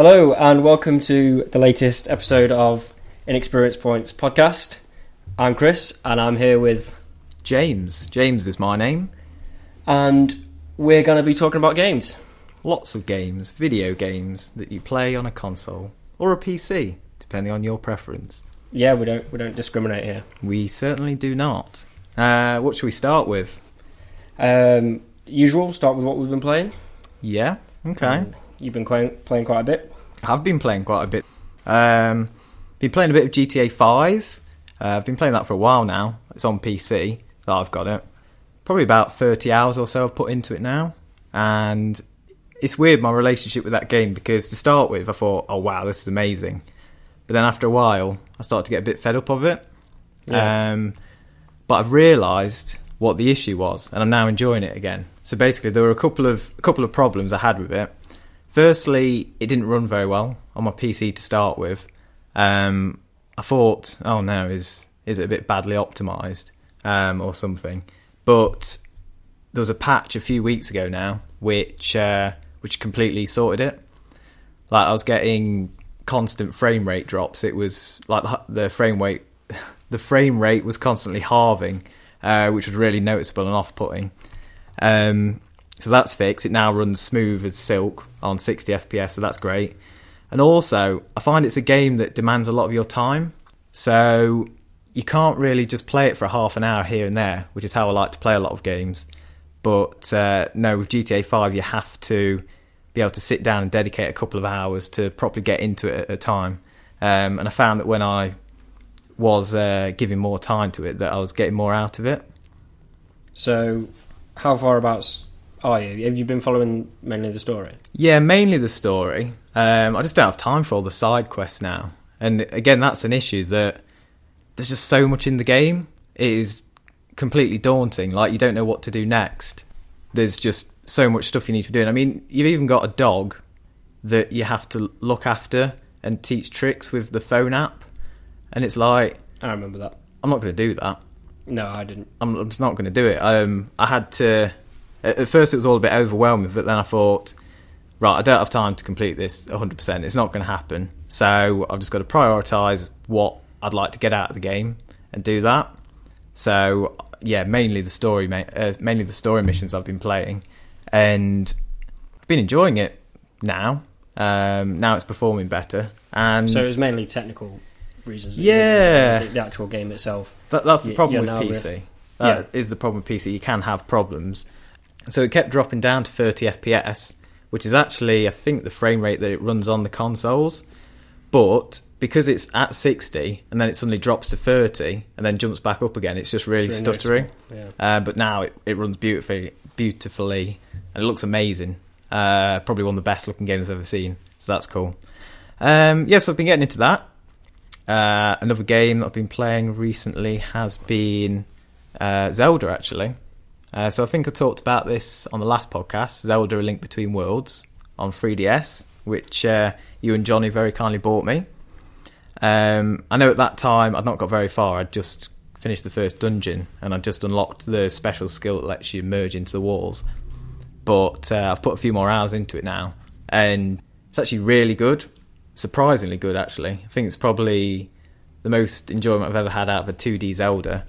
Hello and welcome to the latest episode of Inexperience Points podcast. I'm Chris and I'm here with James. James is my name. And we're going to be talking about games. Lots of games, video games that you play on a console or a PC, depending on your preference. Yeah, we don't discriminate here. We certainly do not. What should we start with? Usual, start with what we've been playing. Yeah, okay. You've been playing quite a bit. I've been playing quite a bit. Been playing a bit of GTA 5. I've been playing that for a while now. It's on PC that I've got it. Probably about 30 hours or so I've put into it now. And it's weird, my relationship with that game, because to start with, I thought, oh wow, this is amazing. But then after a while, I started to get a bit fed up of it. Yeah. But I've realised what the issue was, and I'm now enjoying it again. So basically, there were a couple of problems I had with it. Firstly, it didn't run very well on my PC to start with. I thought, oh no, is it a bit badly optimised or something? But there was a patch a few weeks ago now, which completely sorted it. Like, I was getting constant frame rate drops. It was like the frame rate was constantly halving, which was really noticeable and off-putting. So that's fixed. It now runs smooth as silk on 60 FPS, so that's great. And also, I find it's a game that demands a lot of your time, so you can't really just play it for a half an hour here and there, which is how I like to play a lot of games. But no, with GTA 5, you have to be able to sit down and dedicate a couple of hours to properly get into it at a time. And I found that when I was giving more time to it, that I was getting more out of it. So, how far abouts are you? Have you been following mainly the story? Yeah, mainly the story. I just don't have time for all the side quests now. And again, that's an issue, that there's just so much in the game. It is completely daunting. Like, you don't know what to do next. There's just so much stuff you need to be doing. I mean, you've even got a dog that you have to look after and teach tricks with the phone app. And it's like, I remember that. I'm not going to do that. No, I didn't. I'm just not going to do it. I had to... At first it was all a bit overwhelming, but then I thought, right, I don't have time to complete this 100%. It's not going to happen. So I've just got to prioritise what I'd like to get out of the game and do that. So yeah, mainly the story missions I've been playing, and I've been enjoying it now. Now it's performing better, and so it's mainly technical reasons. Yeah, the actual game itself. That's the problem with PC. That is the problem with PC. You can have problems. So it kept dropping down to 30 FPS, which is actually, I think, the frame rate that it runs on the consoles. But because it's at 60 and then it suddenly drops to 30 and then jumps back up again, it's just really stuttering. Yeah. But now it runs beautifully, and it looks amazing. Probably one of the best looking games I've ever seen. So that's cool. So I've been getting into that. Another game that I've been playing recently has been Zelda, actually. So I think I talked about this on the last podcast, Zelda: A Link Between Worlds on 3DS, which you and Johnny very kindly bought me. I know at that time I'd not got very far. I'd just finished the first dungeon and I'd just unlocked the special skill that lets you merge into the walls. But I've put a few more hours into it now, and it's actually really good. Surprisingly good, actually. I think it's probably the most enjoyment I've ever had out of a 2D Zelda.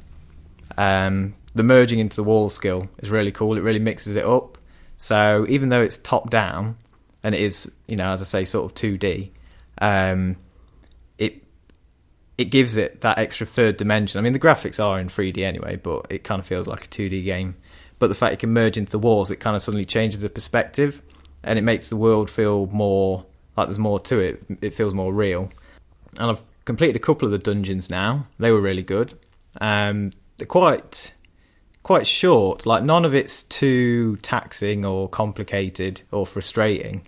The merging into the wall skill is really cool. It really mixes it up. So even though it's top down and it is, as I say, sort of 2D, it gives it that extra third dimension. I mean, the graphics are in 3D anyway, but it kind of feels like a 2D game. But the fact you can merge into the walls, it kind of suddenly changes the perspective, and it makes the world feel more like there's more to it. It feels more real. And I've completed a couple of the dungeons now. They were really good. They're quite short. Like, none of it's too taxing or complicated or frustrating.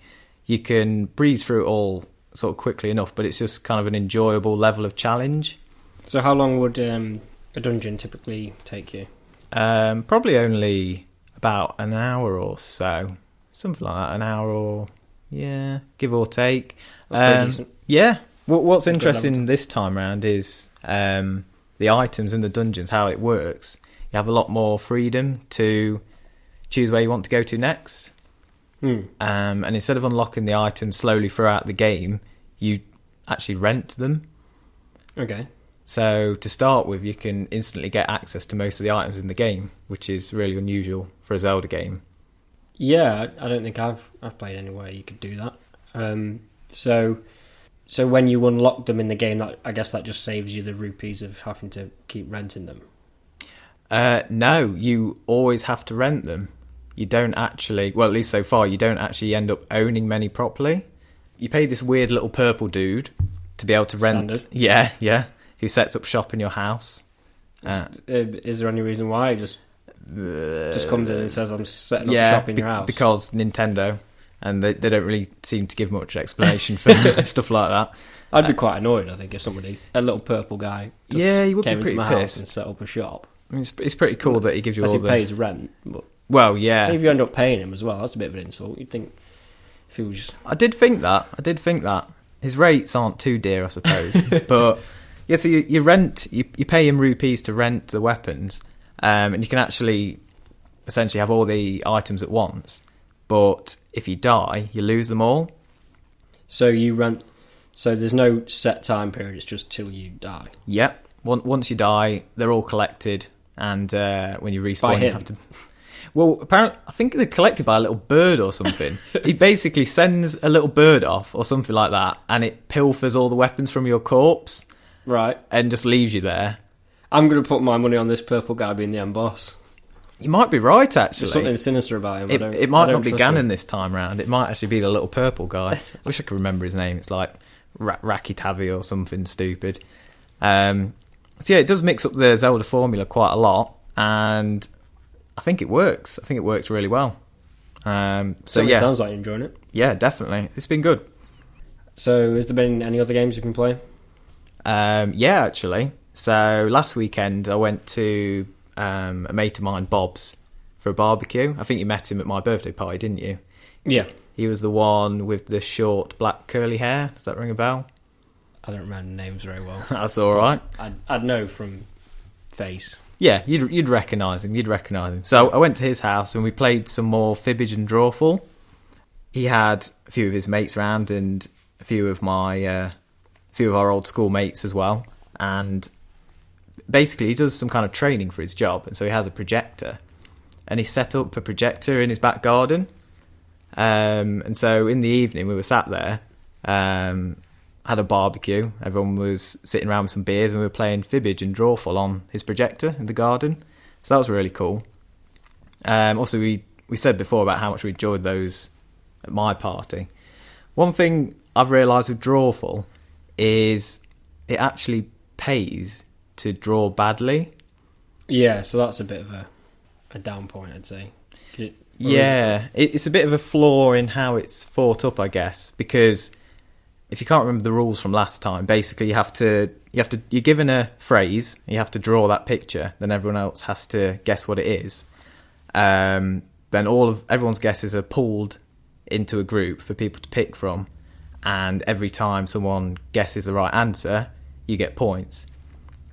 You can breeze through it all sort of quickly enough, but it's just kind of an enjoyable level of challenge. So how long would a dungeon typically take you? Probably only about an hour or so. Something like that, an hour or... Yeah, give or take. Yeah. What's interesting this time around is the items in the dungeons, how it works. You have a lot more freedom to choose where you want to go to next. And instead of unlocking the items slowly throughout the game, you actually rent them. Okay. So to start with, you can instantly get access to most of the items in the game, which is really unusual for a Zelda game. Yeah, I don't think I've played anywhere you could do that. So when you unlock them in the game, I guess that just saves you the rupees of having to keep renting them. No, you always have to rent them. You don't actually, well, at least so far, you don't actually end up owning many properly. You pay this weird little purple dude to be able to rent. Standard. Yeah, who sets up shop in your house. Is there any reason why? It just comes in and says, I'm setting up shop in your house? Because Nintendo, and they don't really seem to give much explanation for stuff like that. I'd be quite annoyed, I think, if a little purple guy you would came be into pretty my pissed. house and set up a shop. I mean, it's pretty cool that he gives you As all he pays rent. But well, yeah. if you end up paying him as well, that's a bit of an insult. You'd think if he was just... I did think that. His rates aren't too dear, I suppose. But yeah, so you pay him rupees to rent the weapons, and you can actually essentially have all the items at once. But if you die, you lose them all. So you rent... So there's no set time period, it's just till you die? Yep. Once you die, they're all collected, and when you respawn, By him? you have to... Well, apparently, I think they're collected by a little bird or something. He basically sends a little bird off or something like that, and it pilfers all the weapons from your corpse. Right. And just leaves you there. I'm going to put my money on this purple guy being the end boss. You might be right, actually. There's something sinister about him. It might not be Ganon this time round. It might actually be the little purple guy. I wish I could remember his name. It's like Rakitavi or something stupid. So yeah, it does mix up the Zelda formula quite a lot, and I think it works. I think it works really well. So yeah, sounds like you're enjoying it. Yeah, definitely. It's been good. So has there been any other games you've been playing? Yeah, actually. So last weekend I went to a mate of mine, Bob's, for a barbecue. I think you met him at my birthday party, didn't you? Yeah. He was the one with the short black curly hair. Does that ring a bell? I don't remember names very well. That's all right. I'd know from face. Yeah, you'd recognise him. So I went to his house and we played some more Fibbage and Drawful. He had a few of his mates around and a few of our old school mates as well. And basically he does some kind of training for his job, and so he has a projector. And he set up a projector in his back garden. And so in the evening we were sat there, had a barbecue. Everyone was sitting around with some beers, and we were playing Fibbage and Drawful on his projector in the garden. So that was really cool. Also, we said before about how much we enjoyed those at my party. One thing I've realised with Drawful is it actually pays to draw badly. Yeah, so that's a bit of a down point, I'd say. It's a bit of a flaw in how it's thought up, I guess, because if you can't remember the rules from last time, basically you're given a phrase, you have to draw that picture, then everyone else has to guess what it is. Then everyone's guesses are pooled into a group for people to pick from, and every time someone guesses the right answer, you get points.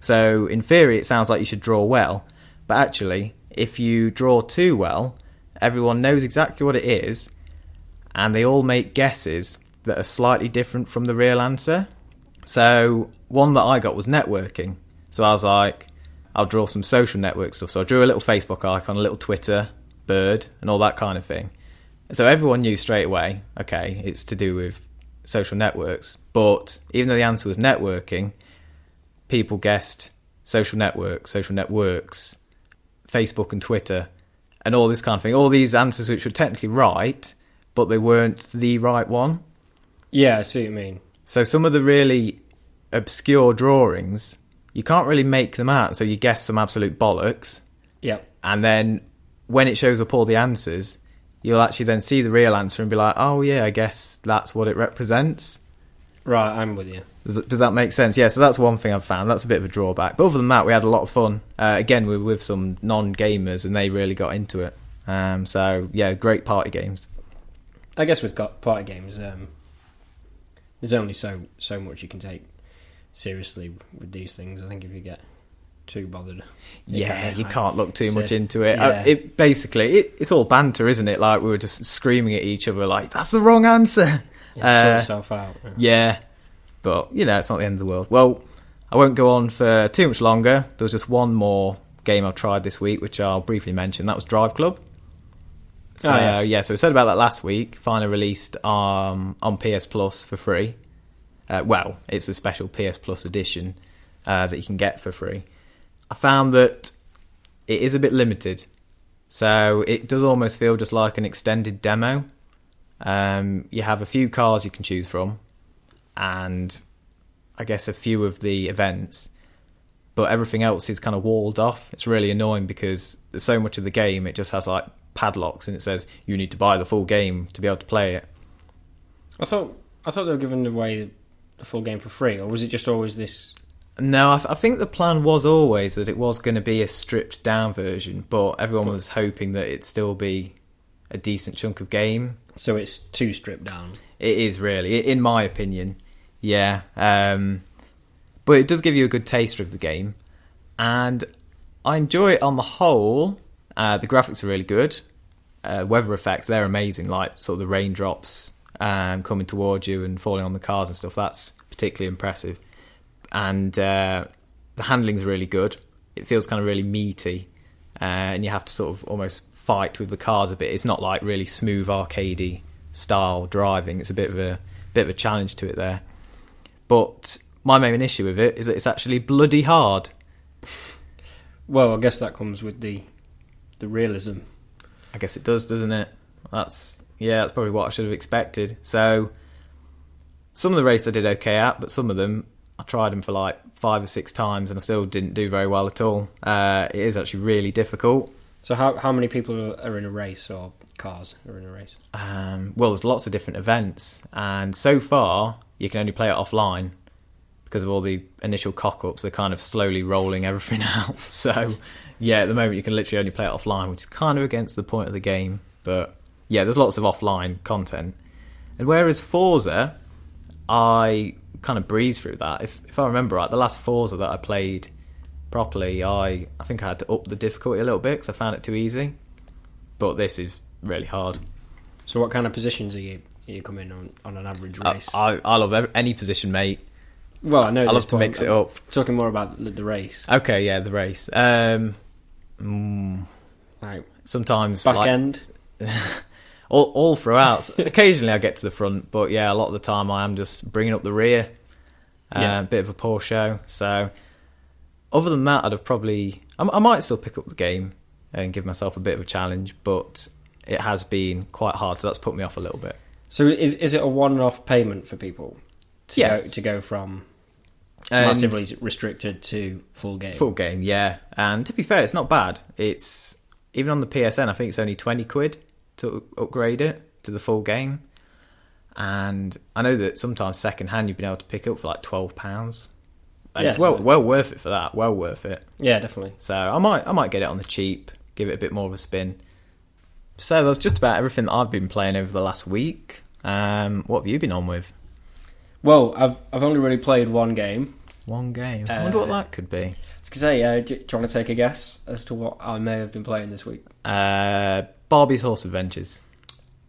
So in theory, it sounds like you should draw well, but actually, if you draw too well, everyone knows exactly what it is, and they all make guesses that are slightly different from the real answer. So one that I got was networking. So I was like, I'll draw some social network stuff. So I drew a little Facebook icon, a little Twitter, bird, and all that kind of thing. So everyone knew straight away, okay, it's to do with social networks. But even though the answer was networking, people guessed social networks, Facebook and Twitter, and all this kind of thing. All these answers which were technically right, but they weren't the right one. Yeah, I see what you mean. So some of the really obscure drawings, you can't really make them out, so you guess some absolute bollocks. Yep. And then when it shows up all the answers, you'll actually then see the real answer and be like, oh yeah, I guess that's what it represents. Right, I'm with you. Does that make sense? Yeah, so that's one thing I've found. That's a bit of a drawback. But other than that, we had a lot of fun. Again, we were with some non-gamers, and they really got into it. So yeah, great party games. I guess with party games, there's only so much you can take seriously with these things. I think if you get too bothered. You can't look too much into it. Yeah. It's all banter, isn't it? Like we were just screaming at each other, like that's the wrong answer. Sort yourself out. Yeah, but it's not the end of the world. Well, I won't go on for too much longer. There was just one more game I've tried this week, which I'll briefly mention. That was Driveclub. So yes. So we said about that last week. Finally released on PS Plus for free. It's a special PS Plus edition that you can get for free. I found that it is a bit limited, so it does almost feel just like an extended demo. You have a few cars you can choose from, and I guess a few of the events, but everything else is kind of walled off. It's really annoying because there's so much of the game, it just has like padlocks and it says you need to buy the full game to be able to play it. I thought they were giving away the full game for free, or was it just always this? No, I think the plan was always that it was going to be a stripped down version, but everyone was hoping that it'd still be a decent chunk of game. So it's too stripped down. It is really, in my opinion. Yeah, but it does give you a good taster of the game, and I enjoy it on the whole. The graphics are really good. Weather effects, they're amazing, like sort of the raindrops coming towards you and falling on the cars and stuff. That's particularly impressive. And the handling's really good. It feels kind of really meaty, and you have to sort of almost fight with the cars a bit. It's not like really smooth arcadey style driving. It's a bit of a challenge to it there. But my main issue with it is that it's actually bloody hard. Well, I guess that comes with the realism. I guess it does, doesn't it? That's probably what I should have expected. So some of the races I did okay at, but some of them I tried them for like 5 or 6 times and I still didn't do very well at all. It is actually really difficult. So how many people are in a race, or cars are in a race? Well, there's lots of different events, and so far you can only play it offline because of all the initial cock-ups. They're kind of slowly rolling everything out. So at the moment you can literally only play it offline, which is kind of against the point of the game. But there's lots of offline content. And whereas Forza, I kind of breezed through that. If I remember right, the last Forza that I played properly, I think I had to up the difficulty a little bit because I found it too easy. But this is really hard. So what kind of positions are you coming on an average race? I love any position, mate. Well, I know. I love to mix it up. Talking more about the race. Okay, yeah, the race. Right. Sometimes back end. all throughout. Occasionally I get to the front, but a lot of the time I am just bringing up the rear. A bit of a poor show. So other than that, I'd have probably... I might still pick up the game and give myself a bit of a challenge, but it has been quite hard, so that's put me off a little bit. So is it a one-off payment for people to go from massively restricted to full game? Full game, yeah. And to be fair, it's not bad. It's even on the PSN, I think it's only £20 to upgrade it to the full game. And I know that sometimes second hand you've been able to pick up for like £12. And it's well worth it for that. Well worth it. Yeah, definitely. So I might get it on the cheap, give it a bit more of a spin. So that's just about everything that I've been playing over the last week. What have you been on with? Well, I've only really played one game. One game? I wonder what that could be. I was going to say, do you want to take a guess as to what I may have been playing this week? Barbie's Horse Adventures.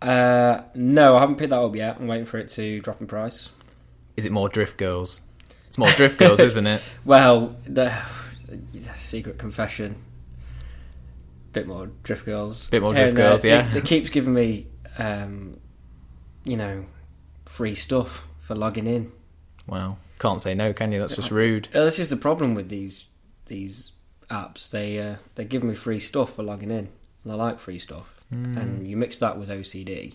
No, I haven't picked that up yet. I'm waiting for it to drop in price. Is it more Drift Girls? It's more Drift Girls, isn't it? Well, the secret confession. Bit more Drift Girls. Bit more Drift Girls, yeah. It keeps giving me, free stuff for logging in. Well, can't say no, can you? That's just rude. This is the problem with these apps. They give me free stuff for logging in, and I like free stuff. And you mix that with OCD,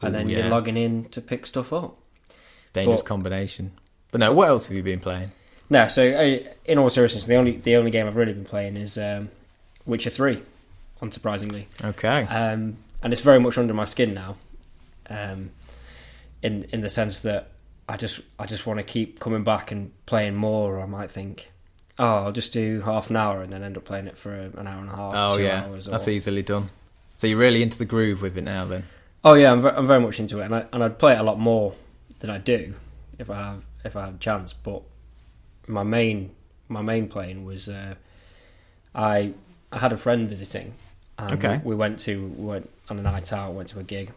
and then you're logging in to pick stuff up. Dangerous combination. But no, what else have you been playing? No, so in all seriousness, the only game I've really been playing is Witcher 3, unsurprisingly. Okay. And it's very much under my skin now, in the sense that I just want to keep coming back and playing more. Or I might think, I'll just do half an hour and then end up playing it for an hour and a half. 2 hours. That's easily done. So you're really into the groove with it now, then? Oh yeah, I'm very much into it, and I'd play it a lot more than I do if I have a chance. But my main my main playing was I had a friend visiting, and we went on a night out, went to a gig.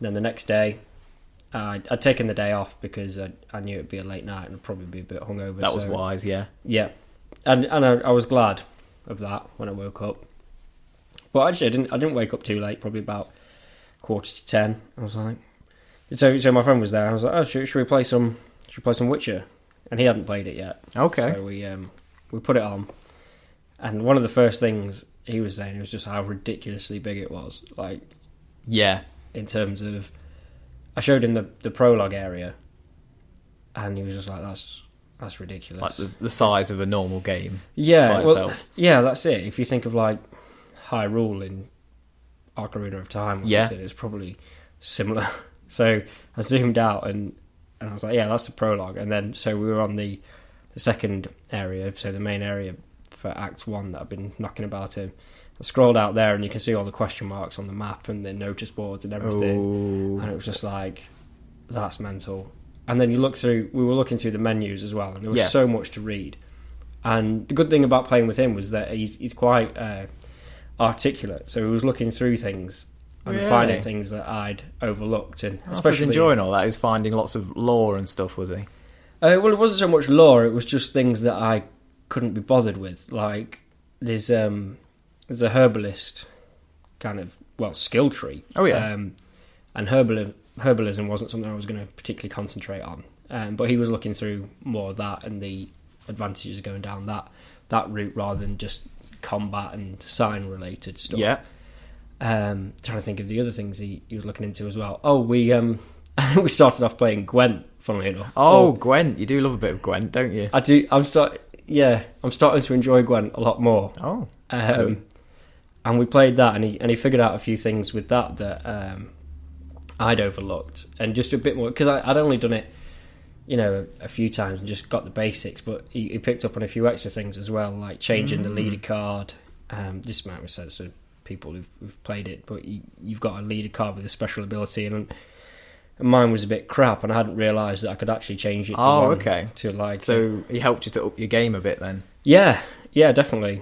Then the next day, I'd taken the day off because I knew it'd be a late night and I'd probably be a bit hungover. That was wise, yeah. Yeah, and I was glad of that when I woke up. But actually, I didn't wake up too late. Probably about 9:45. I was like, so my friend was there. I was like, oh, should we play some Witcher? And he hadn't played it yet. Okay. So we put it on, and one of the first things he was saying was just how ridiculously big it was. Like, yeah, in terms of, I showed him the prologue area, and he was just like, that's ridiculous. Like the size of a normal game. Yeah, by itself. Yeah, that's it. If you think of like Hyrule in Ocarina of Time or something, it's probably similar. So I zoomed out and I was like, yeah, that's the prologue. And then so we were on the second area, so the main area for Act 1 that I've been knocking about in. I scrolled out there and you can see all the question marks on the map and the notice boards and everything. Ooh. And it was just like, that's mental. And then we were looking through the menus as well, and there was so much to read. And the good thing about playing with him was that he's quite articulate, so he was looking through things and finding things that I'd overlooked, and especially enjoying all that. He was finding lots of lore and stuff, was he? Well, it wasn't so much lore; it was just things that I couldn't be bothered with. Like there's a herbalist kind of skill tree. Oh yeah, and herbalism wasn't something I was going to particularly concentrate on. But he was looking through more of that and the advantages of going down that route rather than just combat and sign related stuff. Yeah. Trying to think of the other things he was looking into as well. Oh, we we started off playing Gwent, funnily enough. Oh, Gwent. You do love a bit of Gwent, don't you? I do. I'm starting to enjoy Gwent a lot more. Oh. And we played that, and he figured out a few things with that I'd overlooked, and just a bit more, because I'd only done it, a few times and just got the basics, but he picked up on a few extra things as well, like changing the leader card. This might make sense to people who've played it, but you've got a leader card with a special ability, and mine was a bit crap, and I hadn't realised that I could actually change it to okay. To like. So he helped you to up your game a bit then? Yeah, definitely.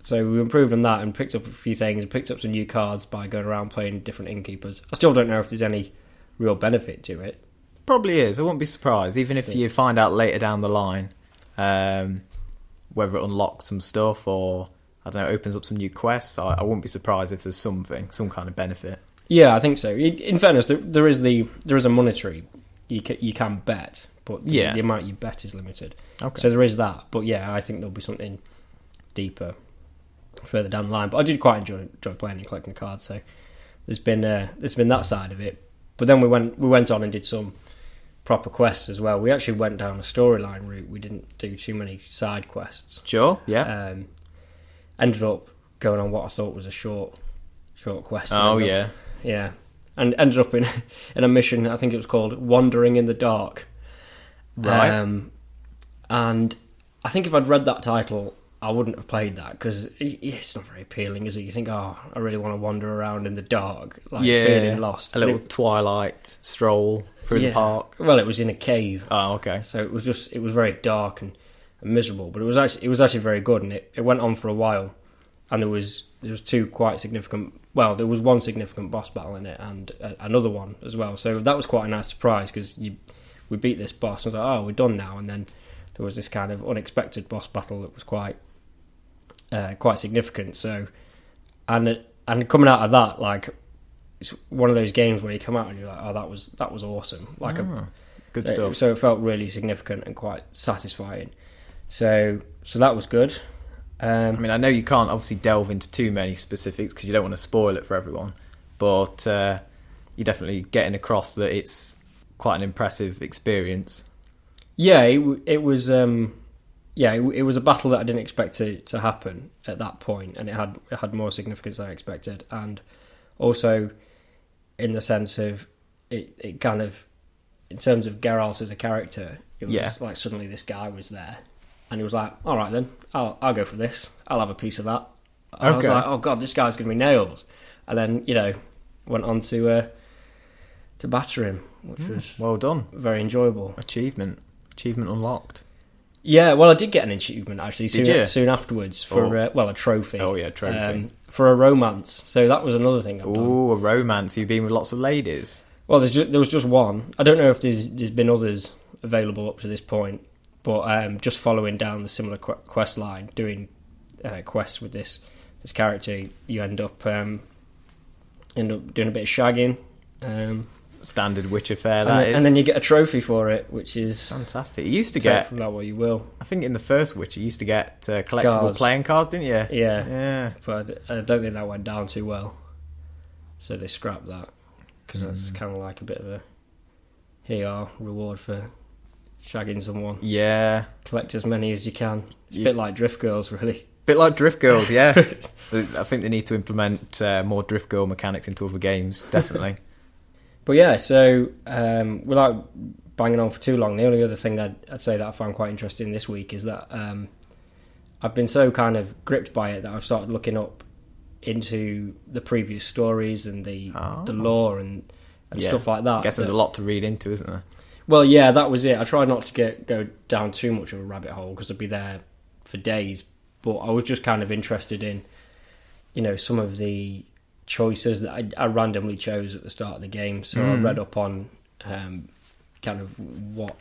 So we improved on that and picked up a few things and picked up some new cards by going around playing different innkeepers. I still don't know if there's any real benefit to it. Probably is. I wouldn't be surprised, even if you find out later down the line whether it unlocks some stuff or, I don't know, opens up some new quests. I wouldn't be surprised if there's some kind of benefit. Yeah, I think so. In fairness, there is a monetary. You can bet, but the amount you bet is limited. Okay. So there is that. But yeah, I think there'll be something deeper further down the line. But I did quite enjoy playing and collecting the cards. So there's been that side of it. But then we went on and did some proper quests as well. We actually went down a storyline route. We didn't do too many side quests. Sure, yeah. Ended up going on what I thought was a short quest. Oh, yeah. Yeah. And ended up in a mission, I think it was called Wandering in the Dark. Right. And I think if I'd read that title, I wouldn't have played that, because it's not very appealing, is it? You think, I really want to wander around in the dark, like feeling lost. A little twilight stroll through the park. Well, it was in a cave. Oh, okay. So it was very dark and miserable, but it was actually very good, and it went on for a while, and there was two quite significant. Well, there was one significant boss battle in it, and another one as well. So that was quite a nice surprise, because we beat this boss, and I was like, we're done now, and then there was this kind of unexpected boss battle that was quite significant. So, and coming out of that, like, it's one of those games where you come out and you're like, that was awesome. Like good stuff. So it felt really significant and quite satisfying. So that was good. I mean, I know you can't obviously delve into too many specifics because you don't want to spoil it for everyone, but you're definitely getting across that it's quite an impressive experience. Yeah, it was. It was a battle that I didn't expect to happen at that point, and it had more significance than I expected, and also in the sense of it kind of, in terms of Geralt as a character, it was like suddenly this guy was there, and he was like, all right then, I'll go for this, I'll have a piece of that. I was like, oh god, this guy's going to be nails, and then went on to batter him, which was well done, very enjoyable. Achievement unlocked. Yeah, well, I did get an achievement actually Did you? soon afterwards for a trophy. Oh yeah, trophy. For a romance. So that was another thing I've done. Ooh, a romance. You've been with lots of ladies. Well, there was just one. I don't know if there's been others available up to this point, but just following down the similar quest line, doing quests with this character, you end up doing a bit of shagging. Standard Witcher fare, and then you get a trophy for it, which is fantastic. You used to get from that what you will. I think in the first Witcher, you used to get collectible Cards. playing cards, didn't you? Yeah. But I don't think that went down too well, so they scrapped that because that's kind of like a bit of a here you are reward for shagging someone. Yeah, collect as many as you can. It's a bit like Drift Girls, really. Bit like Drift Girls, yeah. I think they need to implement more Drift Girl mechanics into other games, definitely. But yeah, so without banging on for too long, the only other thing I'd say that I found quite interesting this week is that I've been so kind of gripped by it that I've started looking up into the previous stories and the lore and stuff like that. I guess there's a lot to read into, isn't there? Well, yeah, that was it. I tried not to go down too much of a rabbit hole because I'd be there for days. But I was just kind of interested in, some of the choices that I randomly chose at the start of the game. So I read up on kind of what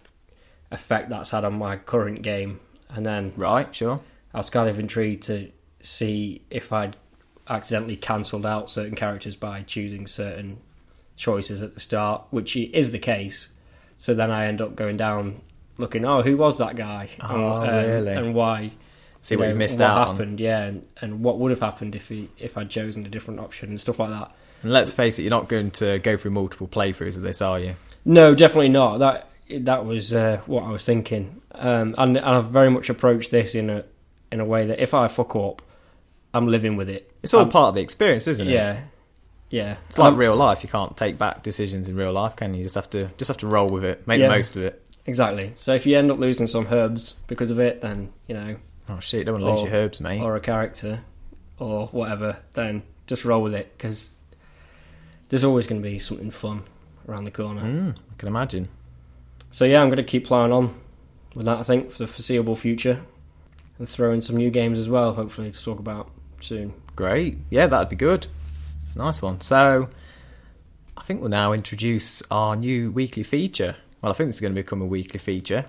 effect that's had on my current game, and then right, sure, I was kind of intrigued to see if I'd accidentally cancelled out certain characters by choosing certain choices at the start, which is the case. So then I end up going down looking, who was that guy? Really? And why? See what you missed out on. What happened, yeah, and what would have happened if I'd chosen a different option and stuff like that. And let's face it, you're not going to go through multiple playthroughs of this, are you? No, definitely not. That was what I was thinking, and I've very much approached this in a way that if I fuck up, I'm living with it. It's all part of the experience, isn't it? Yeah. It's like real life. You can't take back decisions in real life, can you? You just have to roll with it, make the most of it. Exactly. So if you end up losing some herbs because of it, then oh shit! Don't want to lose your herbs, mate. Or a character, or whatever. Then just roll with it because there's always going to be something fun around the corner. I can imagine. So yeah, I'm going to keep ploughing on with that, I think, for the foreseeable future, and throw in some new games as well, hopefully, to talk about soon. Great. Yeah, that'd be good. Nice one. So I think we'll now introduce our new weekly feature. Well, I think this is going to become a weekly feature,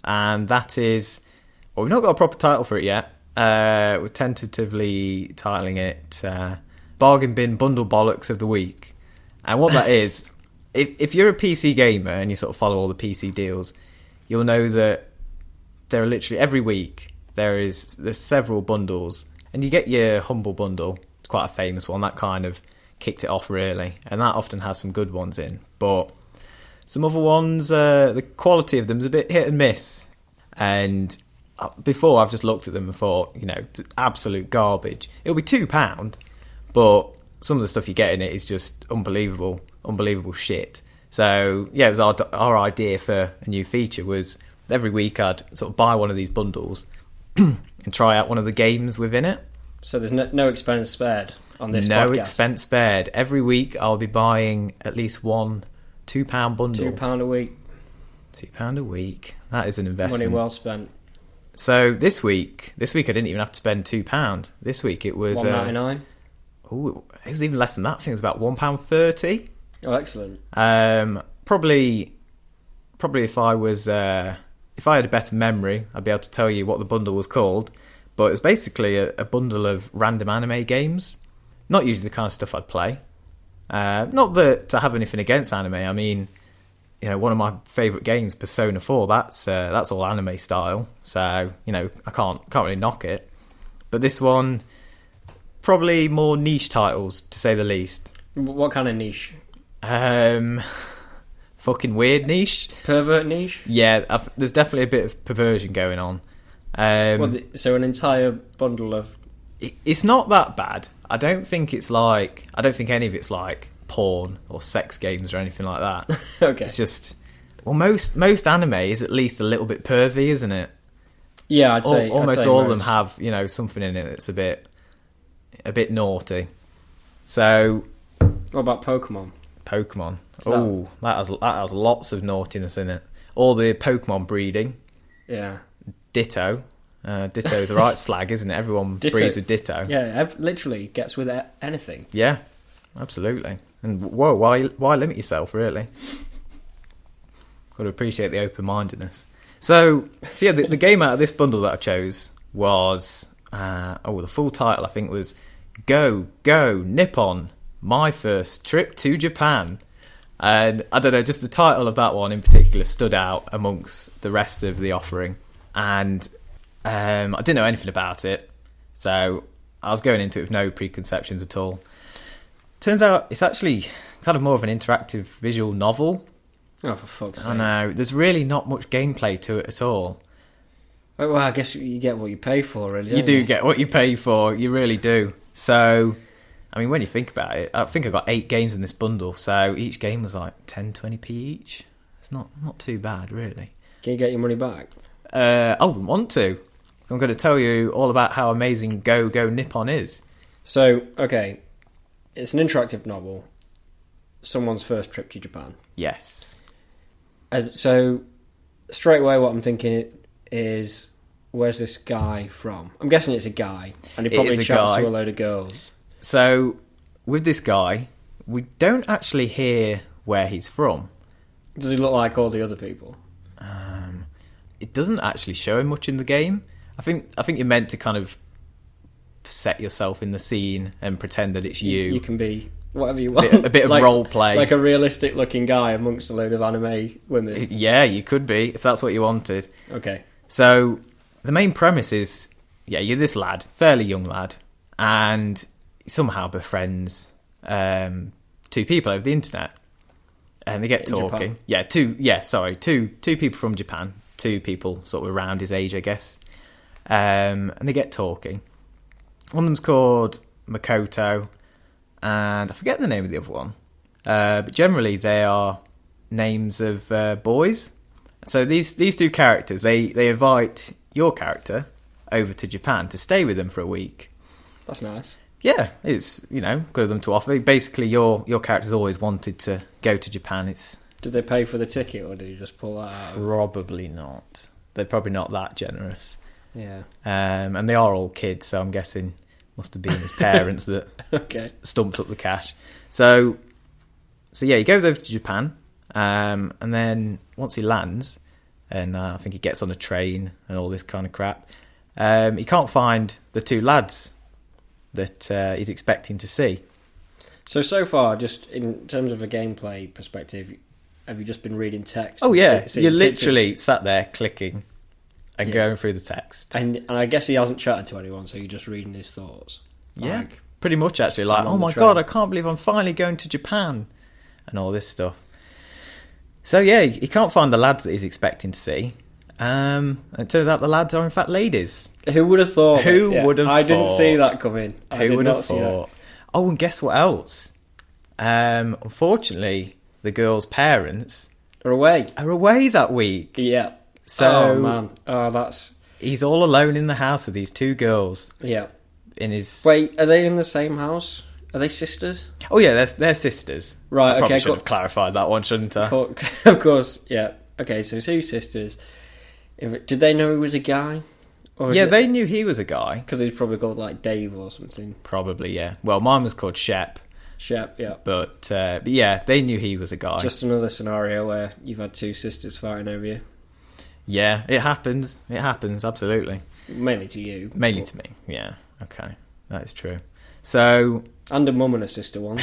and that is... Well, we've not got a proper title for it yet. We're tentatively titling it Bargain Bin Bundle Bollocks of the Week. And what that is, if you're a PC gamer and you sort of follow all the PC deals, you'll know that there are literally every week there's several bundles, and you get your Humble Bundle. It's quite a famous one. That kind of kicked it off, really. And that often has some good ones in. But some other ones, the quality of them is a bit hit and miss. And... before, I've just looked at them and thought, absolute garbage. It'll be £2, but some of the stuff you get in it is just unbelievable shit. So, yeah, it was our idea for a new feature was every week I'd sort of buy one of these bundles and try out one of the games within it. So there's no expense spared on this podcast? No expense spared. Every week I'll be buying at least one £2 bundle. £2 a week. £2 a week. That is an investment. Money well spent. So this week I didn't even have to spend £2. This week it was $1.99. It was even less than that. I think it was about £1.30. Oh, excellent. Probably if I had a better memory, I'd be able to tell you what the bundle was called. But it was basically a bundle of random anime games. Not usually the kind of stuff I'd play. Not that I have anything against anime. I mean, one of my favourite games, Persona 4, that's all anime style. So, I can't really knock it. But this one, probably more niche titles, to say the least. What kind of niche? Fucking weird niche. Pervert niche? Yeah, there's definitely a bit of perversion going on. So an entire bundle of... It's not that bad. I don't think any of it's like porn or sex games or anything like that. Okay. It's just... Well, most anime is at least a little bit pervy, isn't it? Yeah, I'd say almost all of them have, something in it that's a bit naughty. So... What about Pokemon? Oh, that has lots of naughtiness in it. All the Pokemon breeding. Yeah. Ditto. Ditto is the right slag, isn't it? Everyone breeds with Ditto. Yeah, literally gets with anything. Yeah, absolutely. And whoa, why limit yourself, really? Got to appreciate the open-mindedness. So yeah, the game out of this bundle that I chose was the full title I think was Go Nippon, My First Trip to Japan. And I don't know, just the title of that one in particular stood out amongst the rest of the offering. And I didn't know anything about it, so I was going into it with no preconceptions at all. Turns out it's actually kind of more of an interactive visual novel. Oh, for fuck's sake. I know, there's really not much gameplay to it at all. Well, I guess you get what you pay for, really. You do get what you pay for, you really do. So, I mean, when you think about it, I think I got 8 games in this bundle, so each game was like 10, 20p each. It's not too bad, really. Can you get your money back? I wouldn't want to. I'm going to tell you all about how amazing Go Nippon is. So, okay, it's an interactive novel. Someone's first trip to Japan. Yes. So, straight away what I'm thinking is, where's this guy from? I'm guessing it's a guy, and he probably chats to a load of girls. So, with this guy, we don't actually hear where he's from. Does he look like all the other people? It doesn't actually show him much in the game. I think you're meant to kind of set yourself in the scene and pretend that it's you. You can be whatever you want. A bit of role play. Like a realistic looking guy amongst a load of anime women. Yeah, you could be, if that's what you wanted. Okay. So, the main premise is, you're this lad, fairly young lad, and somehow befriends 2 people over the internet. And they get talking. Japan. Two people from Japan. 2 people sort of around his age, I guess. And they get talking. One of them's called Makoto, and I forget the name of the other one. But generally they are names of boys. So these 2 characters, they invite your character over to Japan to stay with them for a week. That's nice. Yeah, it's, good of them to offer. Basically, your character's always wanted to go to Japan. Did they pay for the ticket, or did you just pull that out? Probably not. They're probably not that generous. Yeah. And they are all kids, so I'm guessing must have been his parents that stumped up the cash. So yeah, he goes over to Japan, and then once he lands, and I think he gets on a train and all this kind of crap, he can't find the 2 lads that he's expecting to see. So far, just in terms of a gameplay perspective, have you just been reading text? Oh yeah, you're literally sat there clicking and going through the text. And I guess he hasn't chatted to anyone, so you're just reading his thoughts. Yeah, pretty much actually. Like, oh my god, I can't believe I'm finally going to Japan, and all this stuff. So yeah, he can't find the lads that he's expecting to see. And it turns out the lads are in fact ladies. Who would have thought? Who would have thought? I didn't see that coming. Who would have thought? Oh, and guess what else? Unfortunately, the girl's parents are away that week. Yeah. So, oh man, he's all alone in the house with these 2 girls. Yeah. Wait, are they in the same house? Are they sisters? Oh yeah, they're sisters. Right. I probably should have clarified that one, shouldn't I? Of course. Yeah. Okay. So 2 sisters. Did they know he was a guy? They knew he was a guy because he's probably called like Dave or something. Probably, yeah. Well, mine was called Shep. Yeah. But yeah, they knew he was a guy. Just another scenario where you've had 2 sisters fighting over you. Yeah, it happens. It happens, absolutely. Mainly to you. Mainly to me, yeah. Okay, that is true. So... And a mum and a sister one.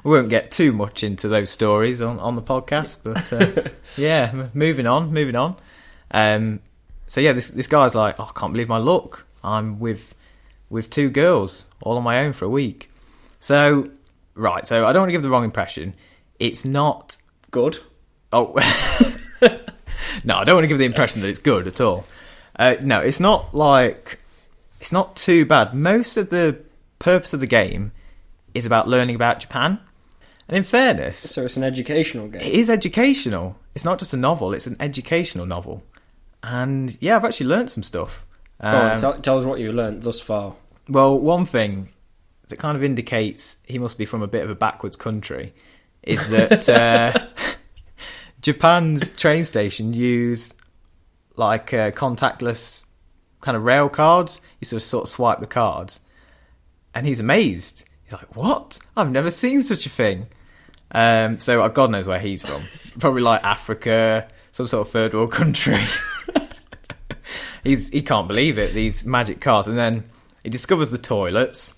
We won't get too much into those stories on the podcast, but yeah, moving on. So yeah, this guy's like, oh, I can't believe my luck. I'm with 2 girls, all on my own for a week. So I don't want to give the wrong impression. It's not... Good. Oh... No, I don't want to give the impression that it's good at all. No, it's not too bad. Most of the purpose of the game is about learning about Japan. And in fairness... So it's an educational game. It is educational. It's not just a novel, it's an educational novel. And yeah, I've actually learnt some stuff. Tell us what you've learnt thus far. Well, one thing that kind of indicates he must be from a bit of a backwards country is that... Japan's train station use like contactless kind of rail cards. You sort of swipe the cards, and he's amazed. He's like, "What? I've never seen such a thing." So God knows where he's from. Probably like Africa, some sort of third world country. He can't believe it. These magic cards, and then he discovers the toilets.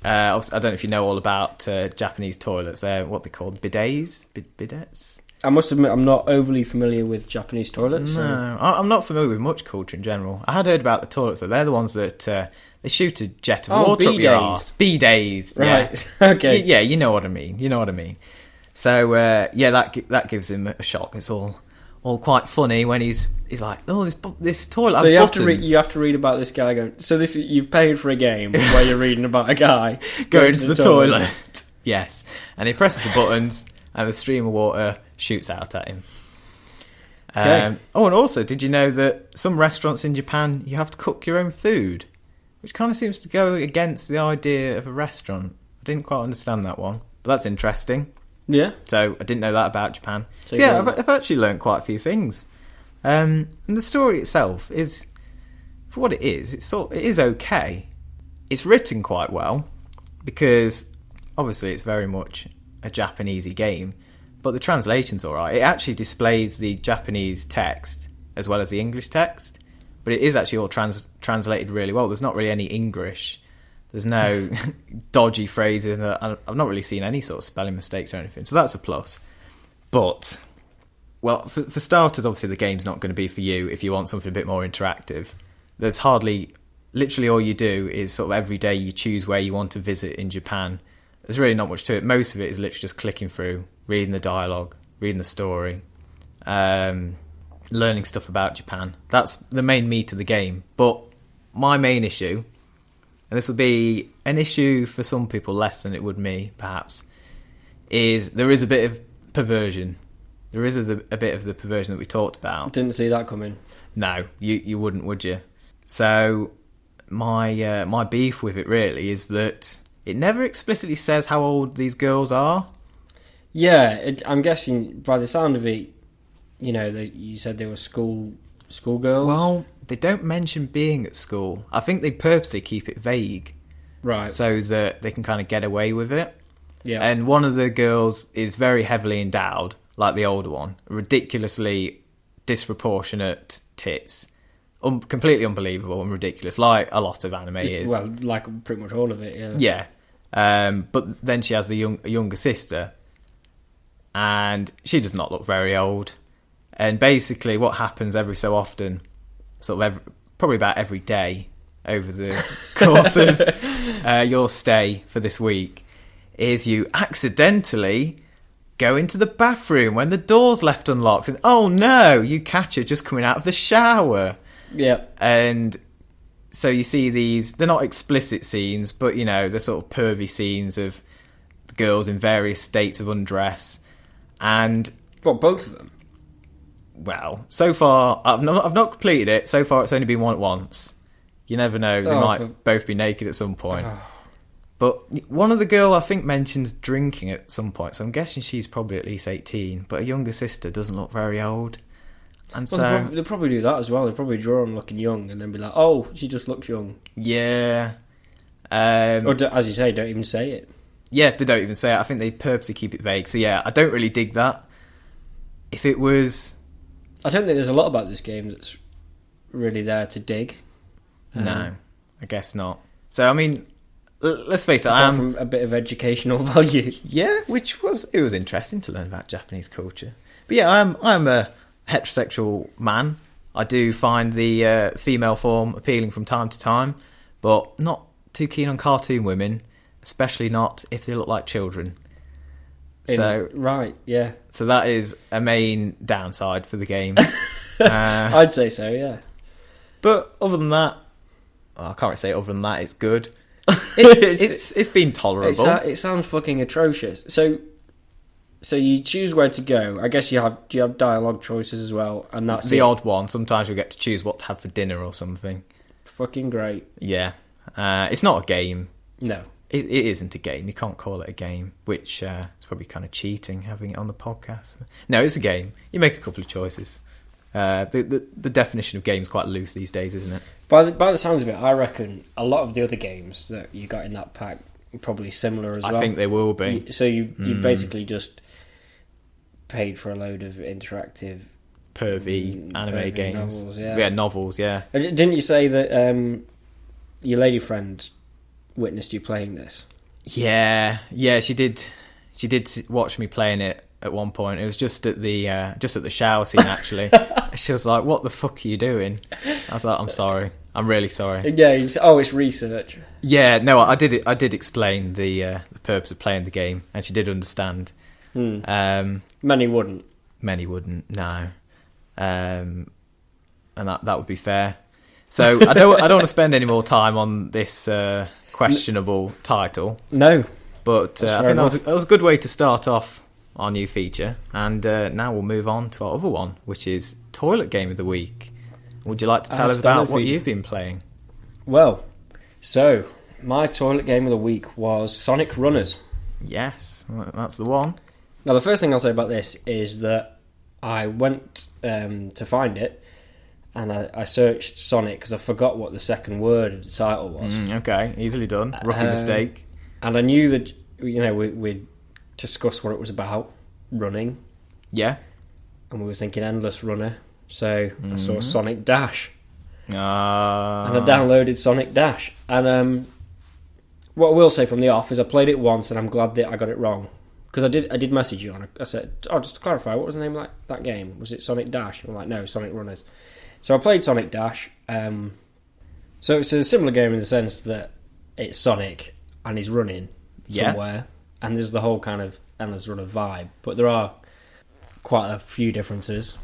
I don't know if you know all about Japanese toilets. They're what they call bidets. Bidets. I must admit, I'm not overly familiar with Japanese toilets. No, so. I'm not familiar with much culture in general. I had heard about the toilets, though. They're the ones that they shoot a jet of water up your arse. Bidets, right? Yeah. Okay, yeah, you know what I mean. So that gives him a shock. It's all quite funny when he's like, oh, this toilet. So you have to read about this guy going. So you've paid for a game where you're reading about a guy going to the toilet. Yes, and he presses the buttons, and the stream of water shoots out at him. Okay. And also, did you know that some restaurants in Japan you have to cook your own food, which kind of seems to go against the idea of a restaurant. I didn't quite understand that one, but that's interesting. Yeah. So I didn't know that about Japan. So yeah, I've actually learned quite a few things. And the story itself is, for what it is, it is okay. It's written quite well because obviously it's very much a Japanesey game, but the translation's alright. It actually displays the Japanese text as well as the English text, but it is actually all translated really well. There's not really any English. There's no dodgy phrases. I've not really seen any sort of spelling mistakes or anything, so that's a plus. But, well, for starters, obviously the game's not going to be for you if you want something a bit more interactive. There's literally all you do is sort of every day you choose where you want to visit in Japan. There's really not much to it. Most of it is literally just clicking through, reading the dialogue, reading the story, learning stuff about Japan. That's the main meat of the game. But my main issue, and this will be an issue for some people less than it would me, perhaps, is there is a bit of perversion. There is a bit of the perversion that we talked about. Didn't see that coming. No, you wouldn't, would you? So my beef with it really is that it never explicitly says how old these girls are. Yeah, I'm guessing by the sound of it, you said they were schoolgirls. Well, they don't mention being at school. I think they purposely keep it vague, right? So that they can kind of get away with it. Yeah. And one of the girls is very heavily endowed, like the older one, ridiculously disproportionate tits, completely unbelievable and ridiculous, like a lot of anime is. Well, like pretty much all of it, yeah. Yeah. But then she has a younger sister, and she does not look very old. And basically, what happens every so often, probably about every day over the course of your stay for this week, is you accidentally go into the bathroom when the door's left unlocked, and oh no, you catch her just coming out of the shower. Yeah. And so you see these, they're not explicit scenes, but they're sort of pervy scenes of the girls in various states of undress. And what, both of them? Well, so far I've not completed it. So far it's only been one at once. You never know, they might both be naked at some point. But one of the girl I think mentions drinking at some point, so I'm guessing she's probably at least 18. But her younger sister doesn't look very old, and so they'll probably do that as well. They'll probably draw them looking young, and then be like, "Oh, she just looks young." Yeah. Or as you say, don't even say it. Yeah, they don't even say it. I think they purposely keep it vague. So yeah, I don't really dig that. If it was, I don't think there's a lot about this game that's really there to dig. No, I guess not. So I mean, let's face it, I am from a bit of educational value. Yeah, it was interesting to learn about Japanese culture. But yeah, I'm a heterosexual man. I do find the female form appealing from time to time, but not too keen on cartoon women, especially not if they look like children. Right, yeah. So that is a main downside for the game. I'd say so, yeah. But other than that, I can't really say other than that, it's good. It's been tolerable. It sounds fucking atrocious. So you choose where to go. I guess you have dialogue choices as well, and that's the odd one. Sometimes you get to choose what to have for dinner or something. Fucking great. Yeah. It's not a game. No. It isn't a game. You can't call it a game, which is probably kind of cheating having it on the podcast. No, it's a game. You make a couple of choices. The definition of game is quite loose these days, isn't it? By the sounds of it, I reckon a lot of the other games that you got in that pack are probably similar as well. I think they will be. So you basically just paid for a load of interactive pervy anime games. Novels, yeah. Novels, yeah. Didn't you say that your lady friend witnessed you playing this? Yeah, she did. She did watch me playing it at one point. It was just at the shower scene, actually. She was like, "What the fuck are you doing?" I was like, "I'm sorry. I'm really sorry." Yeah. You said, it's research. Yeah, no, I did explain the purpose of playing the game, and she did understand. Many wouldn't. Many wouldn't. No. And that would be fair. So I don't want to spend any more time on this questionable title. No, but I think that was a good way to start off our new feature. And now we'll move on to our other one, which is Toilet Game of the Week. Would you like to tell us about what you've been playing? Well, so my Toilet Game of the Week was Sonic Runners. Yes, that's the one. Now, the first thing I'll say about this is that I went to find it, and I searched Sonic because I forgot what the second word of the title was. Okay, easily done. Rookie mistake. And I knew that we discussed what it was about, running. Yeah. And we were thinking Endless Runner, so I saw Sonic Dash. And I downloaded Sonic Dash. And what I will say from the off is I played it once, and I'm glad that I got it wrong. Because I did message you on it. I said, just to clarify, what was the name of that game? Was it Sonic Dash? I'm like, no, Sonic Runners. So I played Sonic Dash. So it's a similar game in the sense that it's Sonic and he's running somewhere. And there's the whole kind of Endless Runner vibe. But there are quite a few differences.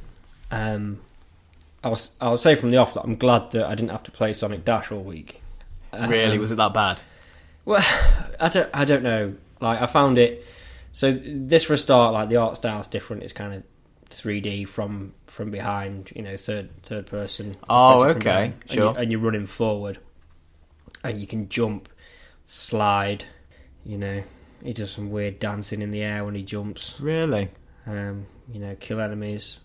I'll say from the off that I'm glad that I didn't have to play Sonic Dash all week. Really? Was it that bad? Well, I don't know. Like, I found it... So this, for a start, like, the art style's different. It's kind of 3D from behind, third person. Oh, okay, sure. And you're running forward, and you can jump, slide. He does some weird dancing in the air when he jumps. Really? Kill enemies.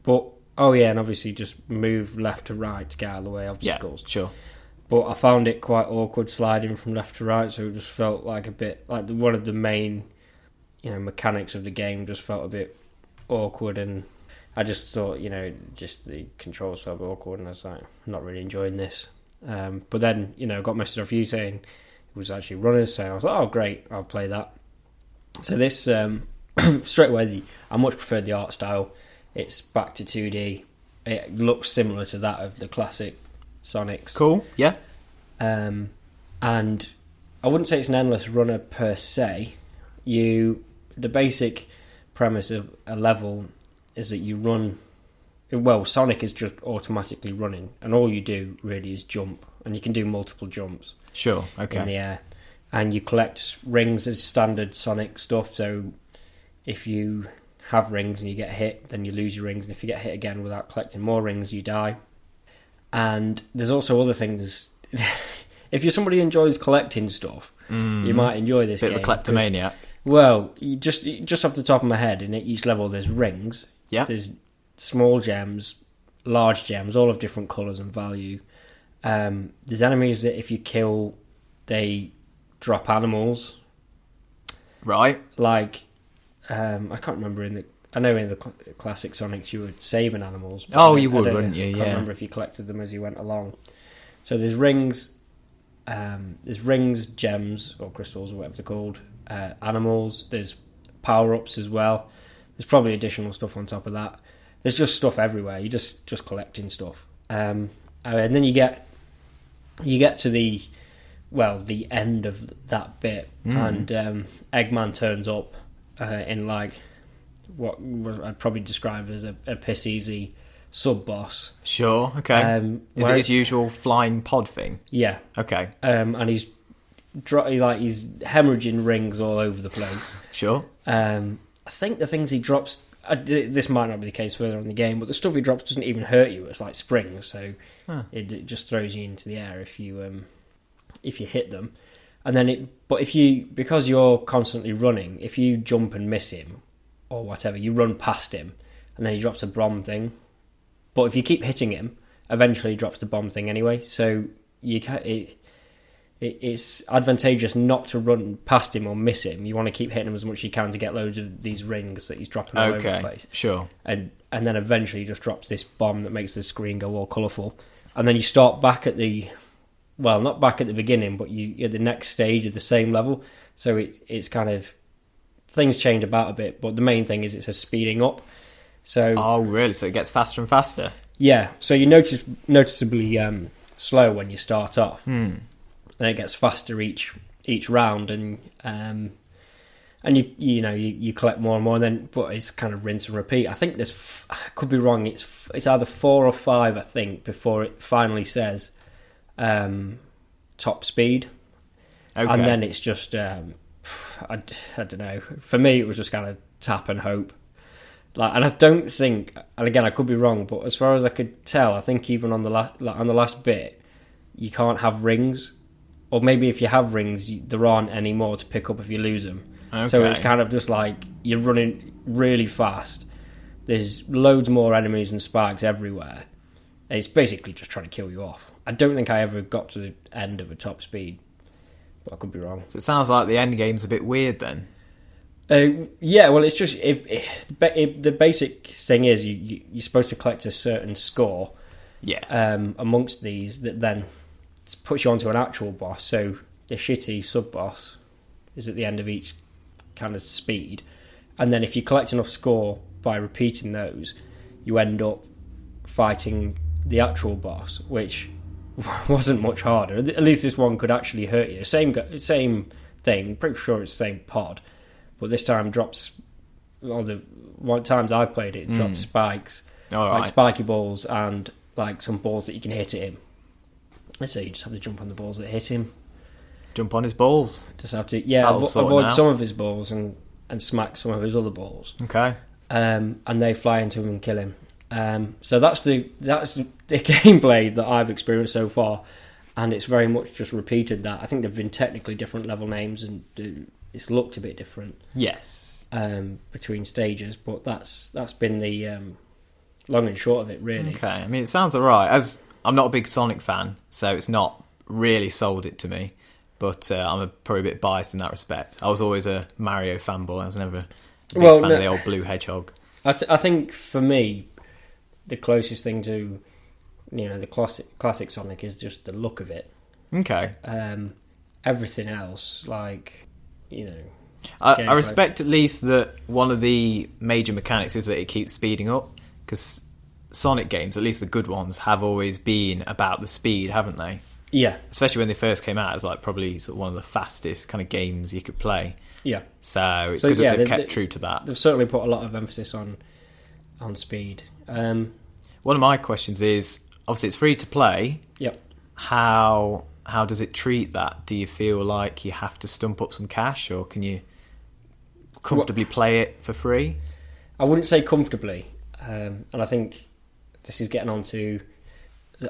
But and obviously just move left to right to get out of the way of obstacles. Yeah, sure. But I found it quite awkward sliding from left to right, so it just felt like a bit like one of the main. Mechanics of the game just felt a bit awkward, and I just thought, just the controls felt awkward, and I was like, I'm not really enjoying this. But then, I got a message off you saying it was actually Runners, so I was like, oh, great, I'll play that. So this, straight away, I much preferred the art style. It's back to 2D. It looks similar to that of the classic Sonics. Cool, yeah. And I wouldn't say it's an endless runner per se. The basic premise of a level is that you run. Well, Sonic is just automatically running, and all you do really is jump, and you can do multiple jumps. Sure, okay. In the air, and you collect rings as standard Sonic stuff. So if you have rings and you get hit, then you lose your rings, and if you get hit again without collecting more rings, you die. And there's also other things. If you're somebody who enjoys collecting stuff, you might enjoy this game. Bit of a kleptomaniac. Well, just off the top of my head, in each level there's rings. Yeah. There's small gems, large gems, all of different colours and value. There's enemies that if you kill, they drop animals. Right. Like, I can't remember I know in the classic Sonics you were saving animals. Oh, you would, wouldn't you? I can't remember if you collected them as you went along. So there's rings, gems, or crystals, or whatever they're called. Animals, there's power-ups as well. There's probably additional stuff on top of that. There's just stuff everywhere. You're just collecting stuff, and then you get to the end of that bit, and Eggman turns up in like what I'd probably describe as a piss easy sub boss. Sure, okay. Is it his usual flying pod thing? Yeah. Okay. And he's hemorrhaging rings all over the place. Sure. I think the things he drops, this might not be the case further on in the game, but the stuff he drops doesn't even hurt you. It's like springs, so it just throws you into the air if you hit them. And then because you're constantly running, if you jump and miss him or whatever, you run past him, and then he drops a bomb thing, But if you keep hitting him, eventually he drops the bomb thing anyway. So it's advantageous not to run past him or miss him. You want to keep hitting him as much as you can to get loads of these rings that he's dropping all over the place. Sure. And then eventually he just drops this bomb that makes the screen go all colourful. And then you start back at not back at the beginning, but you're at the next stage of the same level. So it's kind of, things change about a bit, but the main thing is it's a speeding up. So oh, really? So it gets faster and faster? Yeah. So you noticeably slow when you start off. And it gets faster each round, and you collect more and more, and then but it's kind of rinse and repeat. I think I could be wrong. It's either 4 or 5, I think, before it finally says top speed, and then it's just I don't know. For me, it was just kind of tap and hope. And I don't think, and again I could be wrong, but as far as I could tell, I think even on the last bit, you can't have rings. Or maybe if you have rings, there aren't any more to pick up if you lose them. Okay. So it's kind of just like you're running really fast. There's loads more enemies and spikes everywhere. It's basically just trying to kill you off. I don't think I ever got to the end of a top speed, but I could be wrong. So it sounds like the end game's a bit weird then. Yeah, well, it's just the basic thing is you're supposed to collect a certain score. Yeah. Amongst these that then puts you onto an actual boss. So the shitty sub boss is at the end of each kind of speed, and then if you collect enough score by repeating those, you end up fighting the actual boss, which wasn't much harder. At least this one could actually hurt you. Same thing. Pretty sure it's the same pod, but this time drops. All the times I've played it, drops spikes, like spiky balls, and like some balls that you can hit at him. Let's say you just have to jump on the balls that hit him. Jump on his balls. Just have to, avoid some of his balls and smack some of his other balls. Okay. And they fly into him and kill him. So that's the gameplay that I've experienced so far, and it's very much just repeated that. I think there've been technically different level names, and it's looked a bit different. Yes. Between stages, but that's been the long and short of it, really. Okay. I mean, it sounds alright. As I'm not a big Sonic fan, so it's not really sold it to me. But I'm probably a bit biased in that respect. I was always a Mario fanboy. I was never a big fan of the old blue hedgehog. I think for me, the closest thing to the classic Sonic is just the look of it. Okay. Everything else, I respect at least that one of the major mechanics is that it keeps speeding up, because Sonic games, at least the good ones, have always been about the speed, haven't they? Yeah. Especially when they first came out, it's probably sort of one of the fastest kind of games you could play. Yeah. So it's good that they've kept true to that. They've certainly put a lot of emphasis on speed. One of my questions is, obviously it's free to play. Yep. How does it treat that? Do you feel like you have to stump up some cash, or can you comfortably play it for free? I wouldn't say comfortably. And I think this is getting on to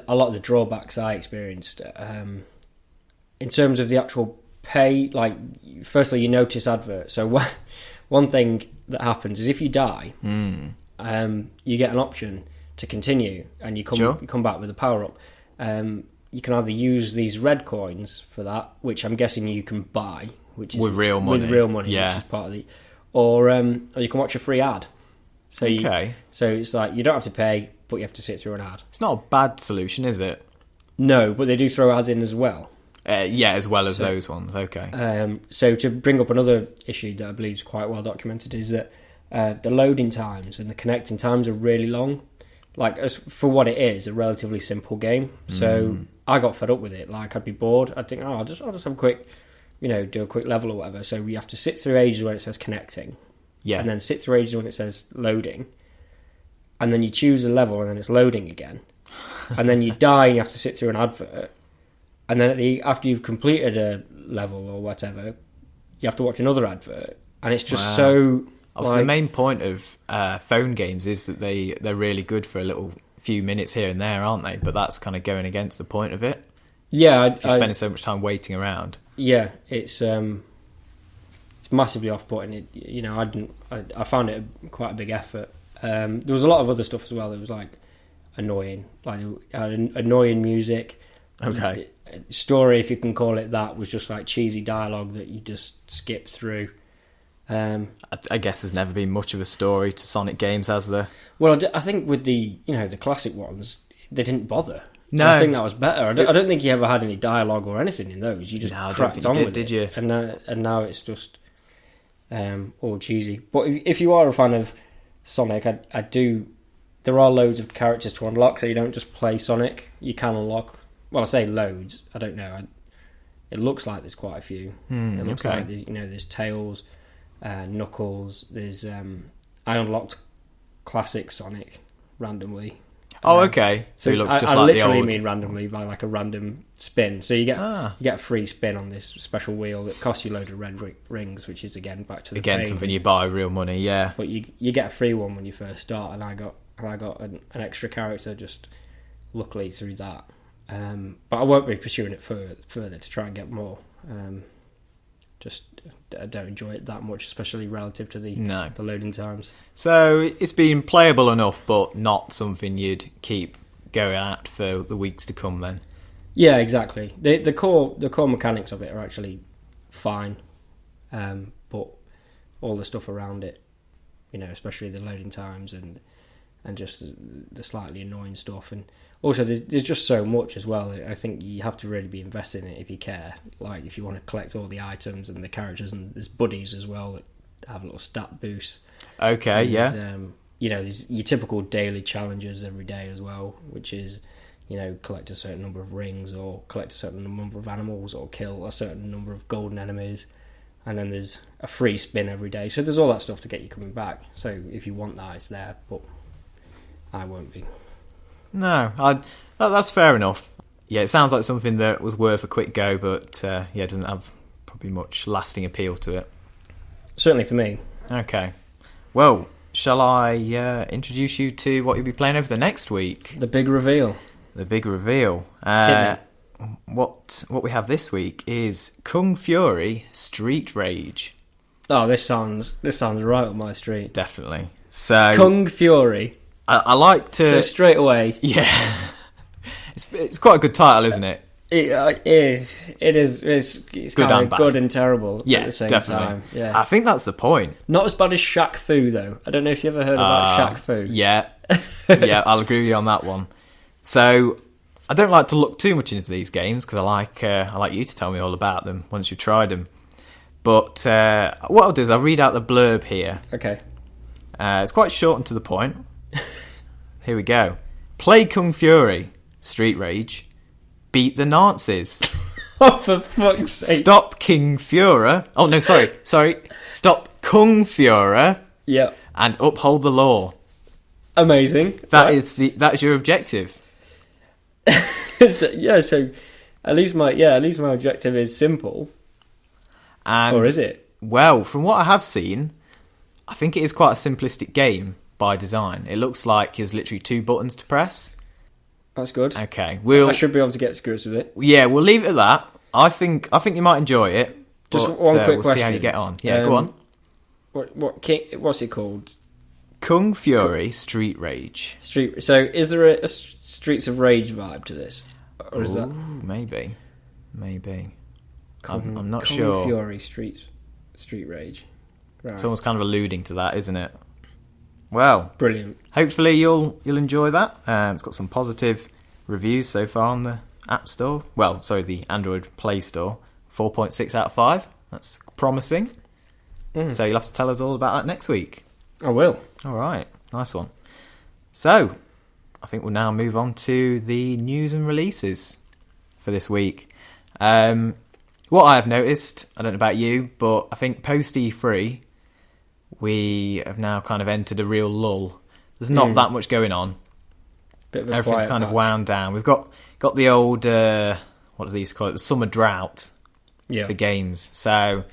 a lot of the drawbacks I experienced. In terms of the actual pay, firstly, you notice adverts. So one thing that happens is if you die, you get an option to continue, and you come back with a power-up. You can either use these red coins for that, which I'm guessing you can buy, which is with real money, which is part of the, or you can watch a free ad. So so it's you don't have to pay, but you have to sit through an ad. It's not a bad solution, is it? No, but they do throw ads in as well. As well as those ones. Okay. So to bring up another issue that I believe is quite well documented is that the loading times and the connecting times are really long. As for what it is, a relatively simple game. So I got fed up with it. I'd be bored. I'd think, I'll just have a quick, do a quick level or whatever. So we have to sit through ages when it says connecting. Yeah. And then sit through ages when it says loading. And then you choose a level and then it's loading again. And then you die and you have to sit through an advert. And then after you've completed a level or whatever, you have to watch another advert. And it's just so... Obviously, the main point of phone games is that they're really good for a little few minutes here and there, aren't they? But that's kind of going against the point of it. Yeah. You're spending so much time waiting around. Yeah, it's massively off-putting. I found it quite a big effort. There was a lot of other stuff as well. There was annoying. Like annoying music. Okay. Story, if you can call it that, was just like cheesy dialogue that you just skip through. I guess there's never been much of a story to Sonic games, has there? Well, I think with the the classic ones, they didn't bother. No, I think that was better. I don't think you ever had any dialogue or anything in those. You just cracked on with it. Did you? And now it's just all cheesy. But if you are a fan of Sonic, I do. There are loads of characters to unlock, so you don't just play Sonic. You can unlock. Well, I say loads. I don't know. It looks like there's quite a few. It looks like there's Tails, Knuckles. There's I unlocked classic Sonic randomly. Oh, okay. So he looks just I like the old... I literally mean randomly by like a random spin. So you get a free spin on this special wheel that costs you a load of red rings, which is again back to the pain. Something you buy real money, yeah. But you get a free one when you first start, and I got an extra character just luckily through that. But I won't be pursuing it further to try and get more. I don't enjoy it that much, especially relative to the loading times. So it's been playable enough, but not something you'd keep going at for the weeks to come then? Yeah, exactly. The core mechanics of it are actually fine, but all the stuff around it, especially the loading times and just the slightly annoying stuff, and also there's just so much as well. I think you have to really be invested in it if you care. Like if you want to collect all the items and the characters, and there's buddies as well that have little stat boosts. Okay, yeah. There's your typical daily challenges every day as well, which is collect a certain number of rings, or collect a certain number of animals, or kill a certain number of golden enemies. And then there's a free spin every day. So there's all that stuff to get you coming back. So if you want that, it's there, but I won't be. No, that's fair enough. Yeah, it sounds like something that was worth a quick go, but doesn't have probably much lasting appeal to it. Certainly for me. Okay. Well, shall I introduce you to what you'll be playing over the next week? The big reveal. The big reveal. What we have this week is Kung Fury Street Rage. Oh, this sounds right up my street. Definitely. So Kung Fury. I like to... So straight away... Yeah. It's quite a good title, isn't it? It is. It's good kind of good and terrible at the same definitely. time. Yeah. I think that's the point. Not as bad as Shaq Fu, though. I don't know if you ever heard about Shaq Fu. Yeah. Yeah, I'll agree with you on that one. So, I don't like to look too much into these games, because I like you to tell me all about them once you've tried them. But what I'll do is I'll read out the blurb here. Okay. It's quite short and to the point. Here we go. Play Kung Fury, Street Rage, beat the Nazis. Oh, for fuck's sake. Stop King Fuhrer. Oh, no, sorry. Stop Kung Fuhrer. Yeah. And uphold the law. Amazing. That is your objective. Yeah, so at least my objective is simple. Or is it? Well, from what I have seen, I think it is quite a simplistic game by design. It looks like there's literally 2 buttons to press. That's good. Okay, I should be able to get to grips with it. Yeah, we'll leave it at that. I think you might enjoy it. Just one quick question. We'll see how you get on. Yeah, go on. What's it called? Kung Fury Street Rage. So is there a Streets of Rage vibe to this, or is that maybe? I'm not sure. Kung Fury Street Rage. Right. It's almost kind of alluding to that, isn't it? Well, brilliant. Hopefully you'll enjoy that. It's got some positive reviews so far on the App Store. Well, sorry, the Android Play Store. 4.6 out of 5. That's promising. So you'll have to tell us all about that next week. I will. All right, nice one. So, I think we'll now move on to the news and releases for this week. What I have noticed, I don't know about you, but I think post E3, we have now kind of entered a real lull. There's not that much going on. Everything's kind of wound down. We've got the old, what do they used to call it, the summer drought for games. So,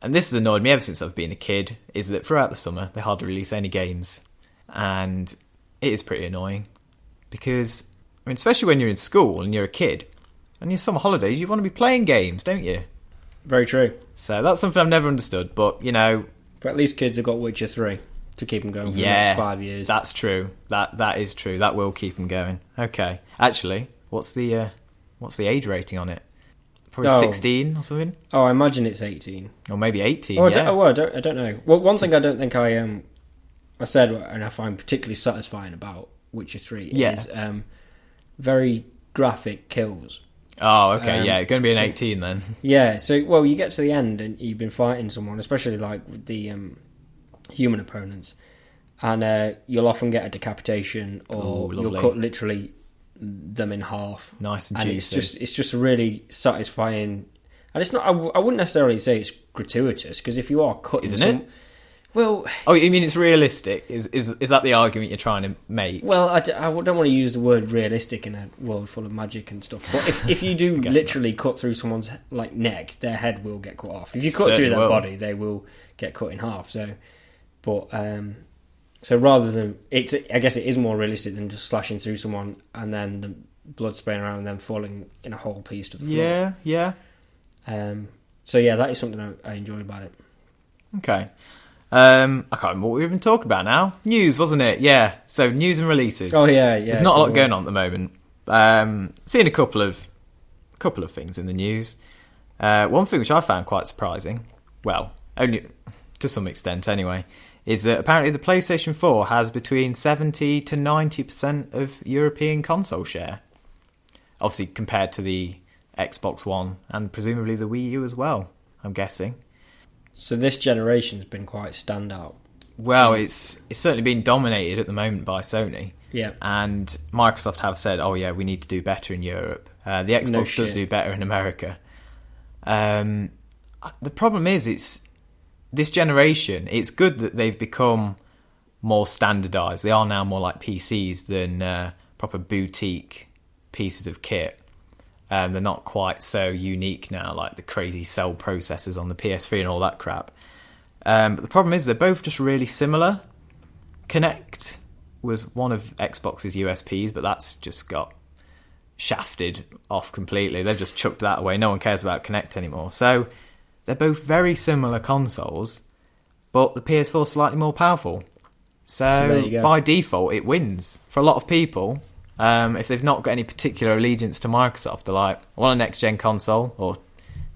and this has annoyed me ever since I've been a kid, is that throughout the summer, they hardly release any games. And it is pretty annoying. Because, I mean, especially when you're in school and you're a kid, and your summer holidays, you want to be playing games, don't you? Very true. So that's something I've never understood, but, But at least kids have got Witcher 3. to keep them going for the next 5 years. That's true. That is true. That will keep them going. Okay. Actually, what's the age rating on it? Probably 16 or something. Oh, I imagine it's 18 or maybe 18. I don't know. Well, one thing I don't think I said, and I find particularly satisfying about Witcher 3 is very graphic kills. Oh, okay, it's going to be an 18 then. Yeah, so, well, you get to the end and you've been fighting someone, especially like with the human opponents, and you'll often get a decapitation, or you'll cut literally them in half. Nice and juicy. It's just really satisfying. And it's not, I wouldn't necessarily say it's gratuitous, because if you are cutting Isn't it? Well... Oh, you mean it's realistic? Is that the argument you're trying to make? Well, I don't want to use the word realistic in a world full of magic and stuff, but if you do literally cut through someone's like neck, their head will get cut off. If you cut through their body, they will get cut in half. So rather than... I guess it is more realistic than just slashing through someone and then the blood spraying around and then falling in a whole piece to the floor. Yeah. So yeah, that is something I enjoy about it. Okay. I can't remember what we were even talking about now. News, wasn't it? Yeah. So news and releases. Oh yeah. There's not a lot going on at the moment. Seeing a couple of things in the news. One thing which I found quite surprising, well, only to some extent anyway, is that apparently the PlayStation 4 has between 70 to 90% of European console share. Obviously compared to the Xbox One and presumably the Wii U as well, I'm guessing. So this generation's been quite standout. Well, it's certainly been dominated at the moment by Sony. Yeah. And Microsoft have said, oh yeah, we need to do better in Europe. The Xbox does do better in America. The problem is, this generation, it's good that they've become more standardised. They are now more like PCs than proper boutique pieces of kit. They're not quite so unique now, like the crazy cell processors on the PS3 and all that crap. But the problem is they're both just really similar. Kinect was one of Xbox's USPs, but that's just got shafted off completely. They've just chucked that away. No one cares about Kinect anymore. So they're both very similar consoles, but the PS4 is slightly more powerful. So by default, it wins. For a lot of people... if they've not got any particular allegiance to Microsoft, they're like, I want a next-gen console, or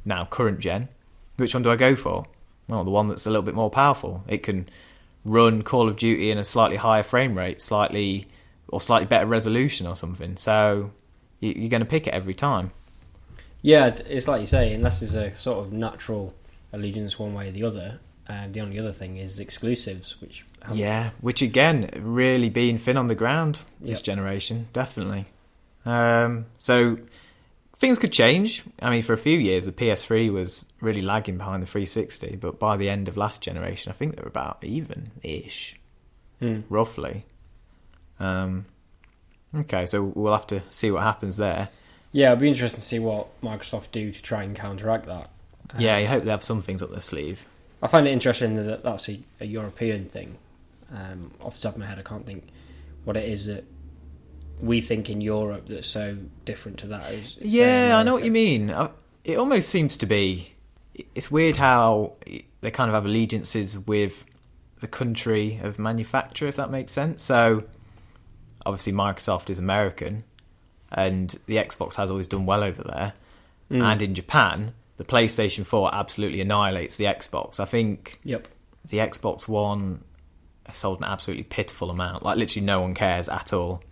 now current-gen. Which one do I go for? Well, the one that's a little bit more powerful. It can run Call of Duty in a slightly higher frame rate, slightly better resolution or something. So you're going to pick it every time. Yeah, it's like you say, unless there's a sort of natural allegiance one way or the other. The only other thing is exclusives, which again, really being thin on the ground this generation, definitely. So things could change. I mean, for a few years, the PS3 was really lagging behind the 360, but by the end of last generation, I think they were about even-ish, roughly. Okay, so we'll have to see what happens there. Yeah, it'll be interesting to see what Microsoft do to try and counteract that. Yeah, you hope they have some things up their sleeve. I find it interesting that that's a European thing. Off the top of my head, I can't think what it is that we think in Europe that's so different to that. Yeah, I know what you mean. It almost seems to be... It's weird how they kind of have allegiances with the country of manufacture, if that makes sense. So, obviously Microsoft is American, and the Xbox has always done well over there. And in Japan... The PlayStation 4 absolutely annihilates the Xbox. I think the Xbox One sold an absolutely pitiful amount. Like, literally no one cares at all.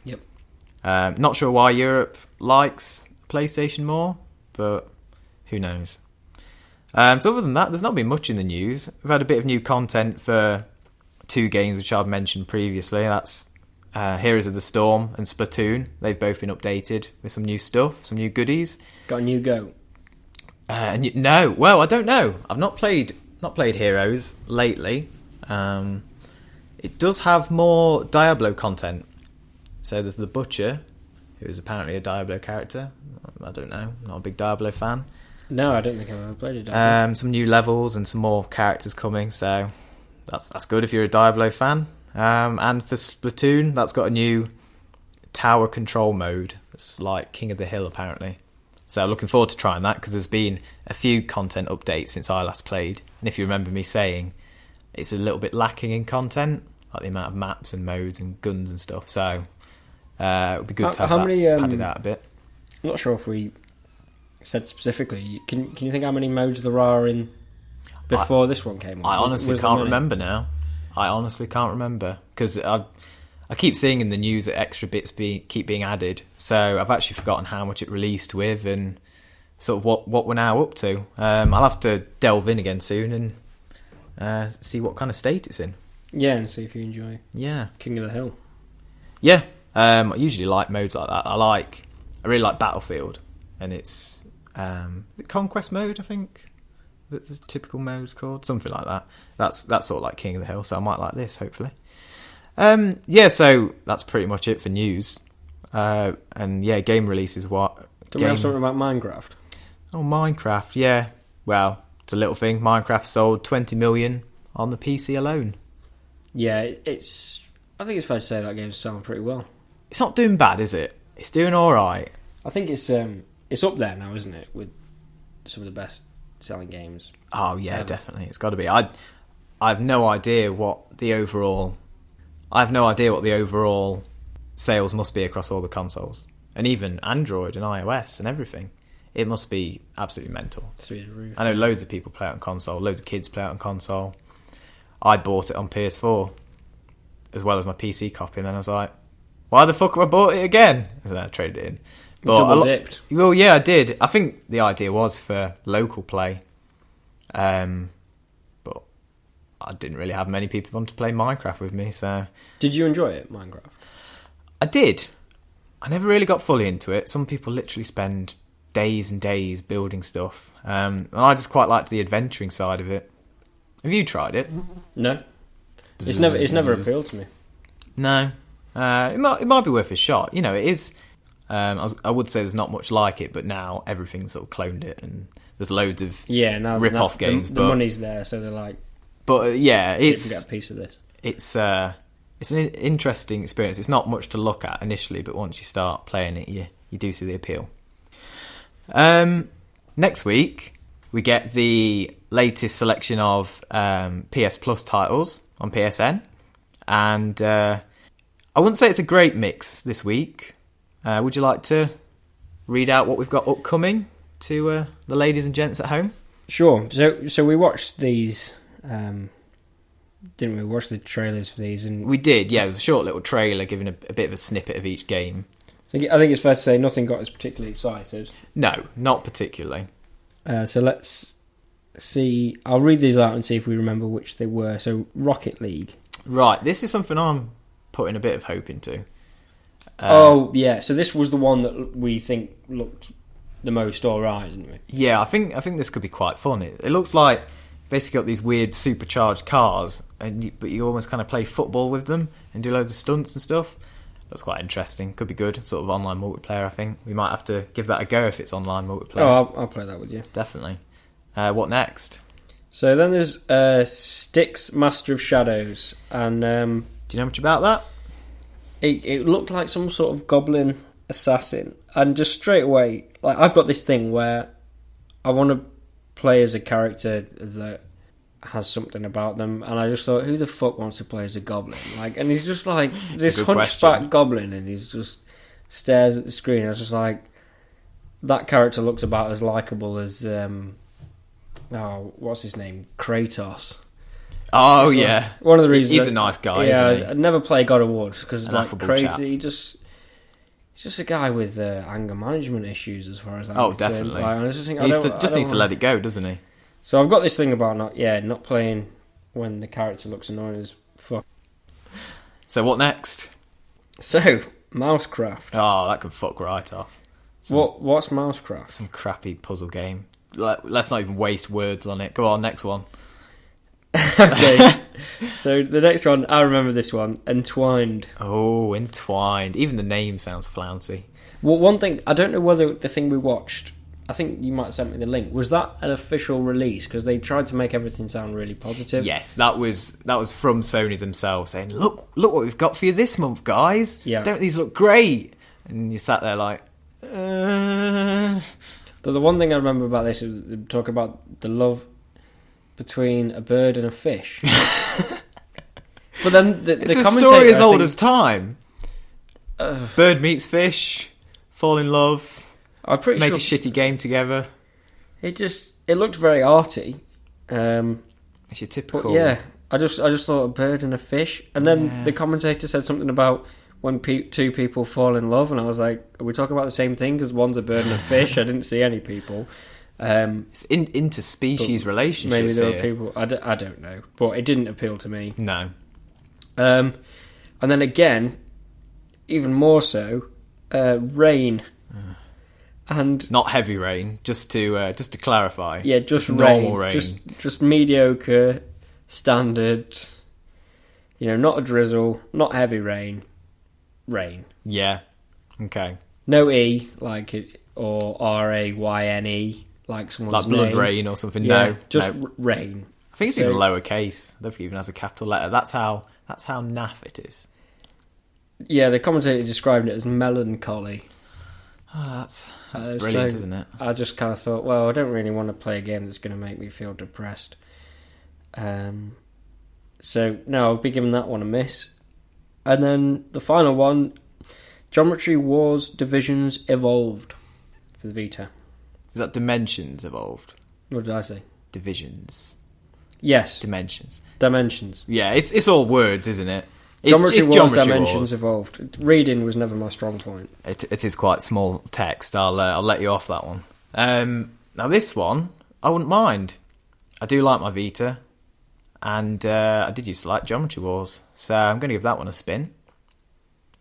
Not sure why Europe likes PlayStation more, but who knows. So other than that, there's not been much in the news. We've had a bit of new content for two games which I've mentioned previously. That's Heroes of the Storm and Splatoon. They've both been updated with some new stuff, some new goodies. Got a new Go. No, well, I don't know. I've not played Heroes lately. It does have more Diablo content. So there's the Butcher, who is apparently a Diablo character. I don't know. Not a big Diablo fan. No, I don't think I've ever played a Diablo. Some new levels and some more characters coming. So that's good if you're a Diablo fan. And for Splatoon, that's got a new Tower Control mode. It's like King of the Hill, apparently. So looking forward to trying that, because there's been a few content updates since I last played. And if you remember me saying, it's a little bit lacking in content. like the amount of maps and modes and guns and stuff. So it would be good to have many, padded out a bit. I'm not sure if we said specifically. Can you think how many modes there are in before this one came on? I honestly can't remember now. I honestly can't remember because I keep seeing in the news that extra bits keep being added. So I've actually forgotten how much it released with and sort of what we're now up to. I'll have to delve in again soon and see what kind of state it's in. Yeah, and see if you enjoy. Yeah, King of the Hill. Yeah, I usually like modes like that. I really like Battlefield, and it's the Conquest mode, I think. The typical mode's called something like that. That's sort of like King of the Hill, so I might like this hopefully. Yeah, so that's pretty much it for news. And yeah, game releases. What? Can we have something about Minecraft? Oh, Minecraft, yeah. Well, it's a little thing. Minecraft sold 20 million on the PC alone. Yeah, I think it's fair to say that game's selling pretty well. It's not doing bad, is it? It's doing all right. I think it's up there now, isn't it, with some of the best selling games. Oh yeah, definitely. It's got to be. I've no idea what the overall sales must be across all the consoles, and even Android and iOS and everything. It must be absolutely mental. Through the roof. I know loads of people play it on console. Loads of kids play it on console. I bought it on PS4 as well as my PC copy, and then I was like, why the fuck have I bought it again? And then I traded it in. But double dipped. Well, yeah, I did. I think the idea was for local play. But I didn't really have many people want to play Minecraft with me, so... Did you enjoy it, Minecraft? I did. I never really got fully into it. Some people literally spend days and days building stuff. And I just quite liked the adventuring side of it. Have you tried it? No. It's never appealed to me. No. It might be worth a shot. You know, it is... I would say there's not much like it, but now everything's sort of cloned it, and there's loads of rip-off games. The money's there, so they're like... But yeah, it's... You can get a piece of this. It's an interesting experience. It's not much to look at initially, but once you start playing it, you do see the appeal. Next week, we get the latest selection of PS Plus titles on PSN, and I wouldn't say it's a great mix this week. Would you like to read out what we've got upcoming to the ladies and gents at home? Sure. So we watched these, didn't we? Watch the trailers for these, and we did. Yeah, there's a short little trailer giving a bit of a snippet of each game. So I think it's fair to say nothing got us particularly excited. No, not particularly. So let's see. I'll read these out and see if we remember which they were. So Rocket League. Right. This is something I'm putting a bit of hope into. Oh yeah, so this was the one that we think looked the most alright, didn't we? Yeah, I think this could be quite fun. It looks like basically got these weird supercharged cars, but you almost kind of play football with them and do loads of stunts and stuff. Looks quite interesting. Could be good. Sort of online multiplayer. I think we might have to give that a go if it's online multiplayer. Oh, I'll play that with you. Definitely. What next? So then there's Styx, Master of Shadows, and do you know much about that? It looked like some sort of goblin assassin, and just straight away, like I've got this thing where I want to play as a character that has something about them, and I just thought, who the fuck wants to play as a goblin? Like, and he's just like this hunchback goblin, and he's just stares at the screen. I was just like, that character looks about as likable as what's his name, Kratos. Oh yeah, one of the reasons he's a nice guy. Yeah, isn't he? I'd never play God of War because like Kratos, he's just a guy with anger management issues, as far as I'm concerned. Definitely. Like, I just think, he just needs to let it go, doesn't he? So I've got this thing about not playing when the character looks annoying as fuck. So what next? So Mousecraft. Oh, that could fuck right off. What's Mousecraft? Some crappy puzzle game. Let's not even waste words on it. Go on, next one. Okay. So the next one, I remember this one, Entwined. Oh, Entwined. Even the name sounds flouncy. Well, one thing, I don't know whether the thing we watched, I think you might have sent me the link, was that an official release? Because they tried to make everything sound really positive. Yes, that was from Sony themselves saying, look what we've got for you this month, guys. Yeah. Don't these look great? And you sat there like, But the one thing I remember about this is they talk about the love between a bird and a fish. But then it's the a commentator, story as old as time. Bird meets fish, fall in love, I'm pretty make sure a shitty game together. it looked very arty. It's your typical. But yeah, I just thought a bird and a fish, and then the commentator said something about when two people fall in love, and I was like, are we talking about the same thing? Because one's a bird and a fish. I didn't see any people. It's interspecies relationships. Maybe there were people. I don't know, but it didn't appeal to me. No. And then again, even more so, rain. And not heavy rain, just to clarify. Yeah, just normal rain. Just mediocre, standard. Not a drizzle, not heavy rain. Rain. Yeah. Okay. No E like it, or RAYNE like someone's like blood name. Rain or something. Yeah, no, just no. rain. I think it's even lowercase. I don't think it even has a capital letter. That's how naff it is. Yeah, the commentator described it as melancholy. Oh, that's brilliant, isn't it? I just kind of thought, well, I don't really want to play a game that's going to make me feel depressed. So, no, I'll be giving that one a miss. And then the final one, Geometry Wars Divisions Evolved for the Vita. Is that Dimensions Evolved? What did I say? Divisions. Yes. Dimensions. Yeah, it's all words, isn't it? Geometry Wars Geometry Dimensions Wars. Evolved. Reading was never my strong point. It is quite small text. I'll let you off that one. Now this one, I wouldn't mind. I do like my Vita, and I did used to like Geometry Wars, so I'm going to give that one a spin.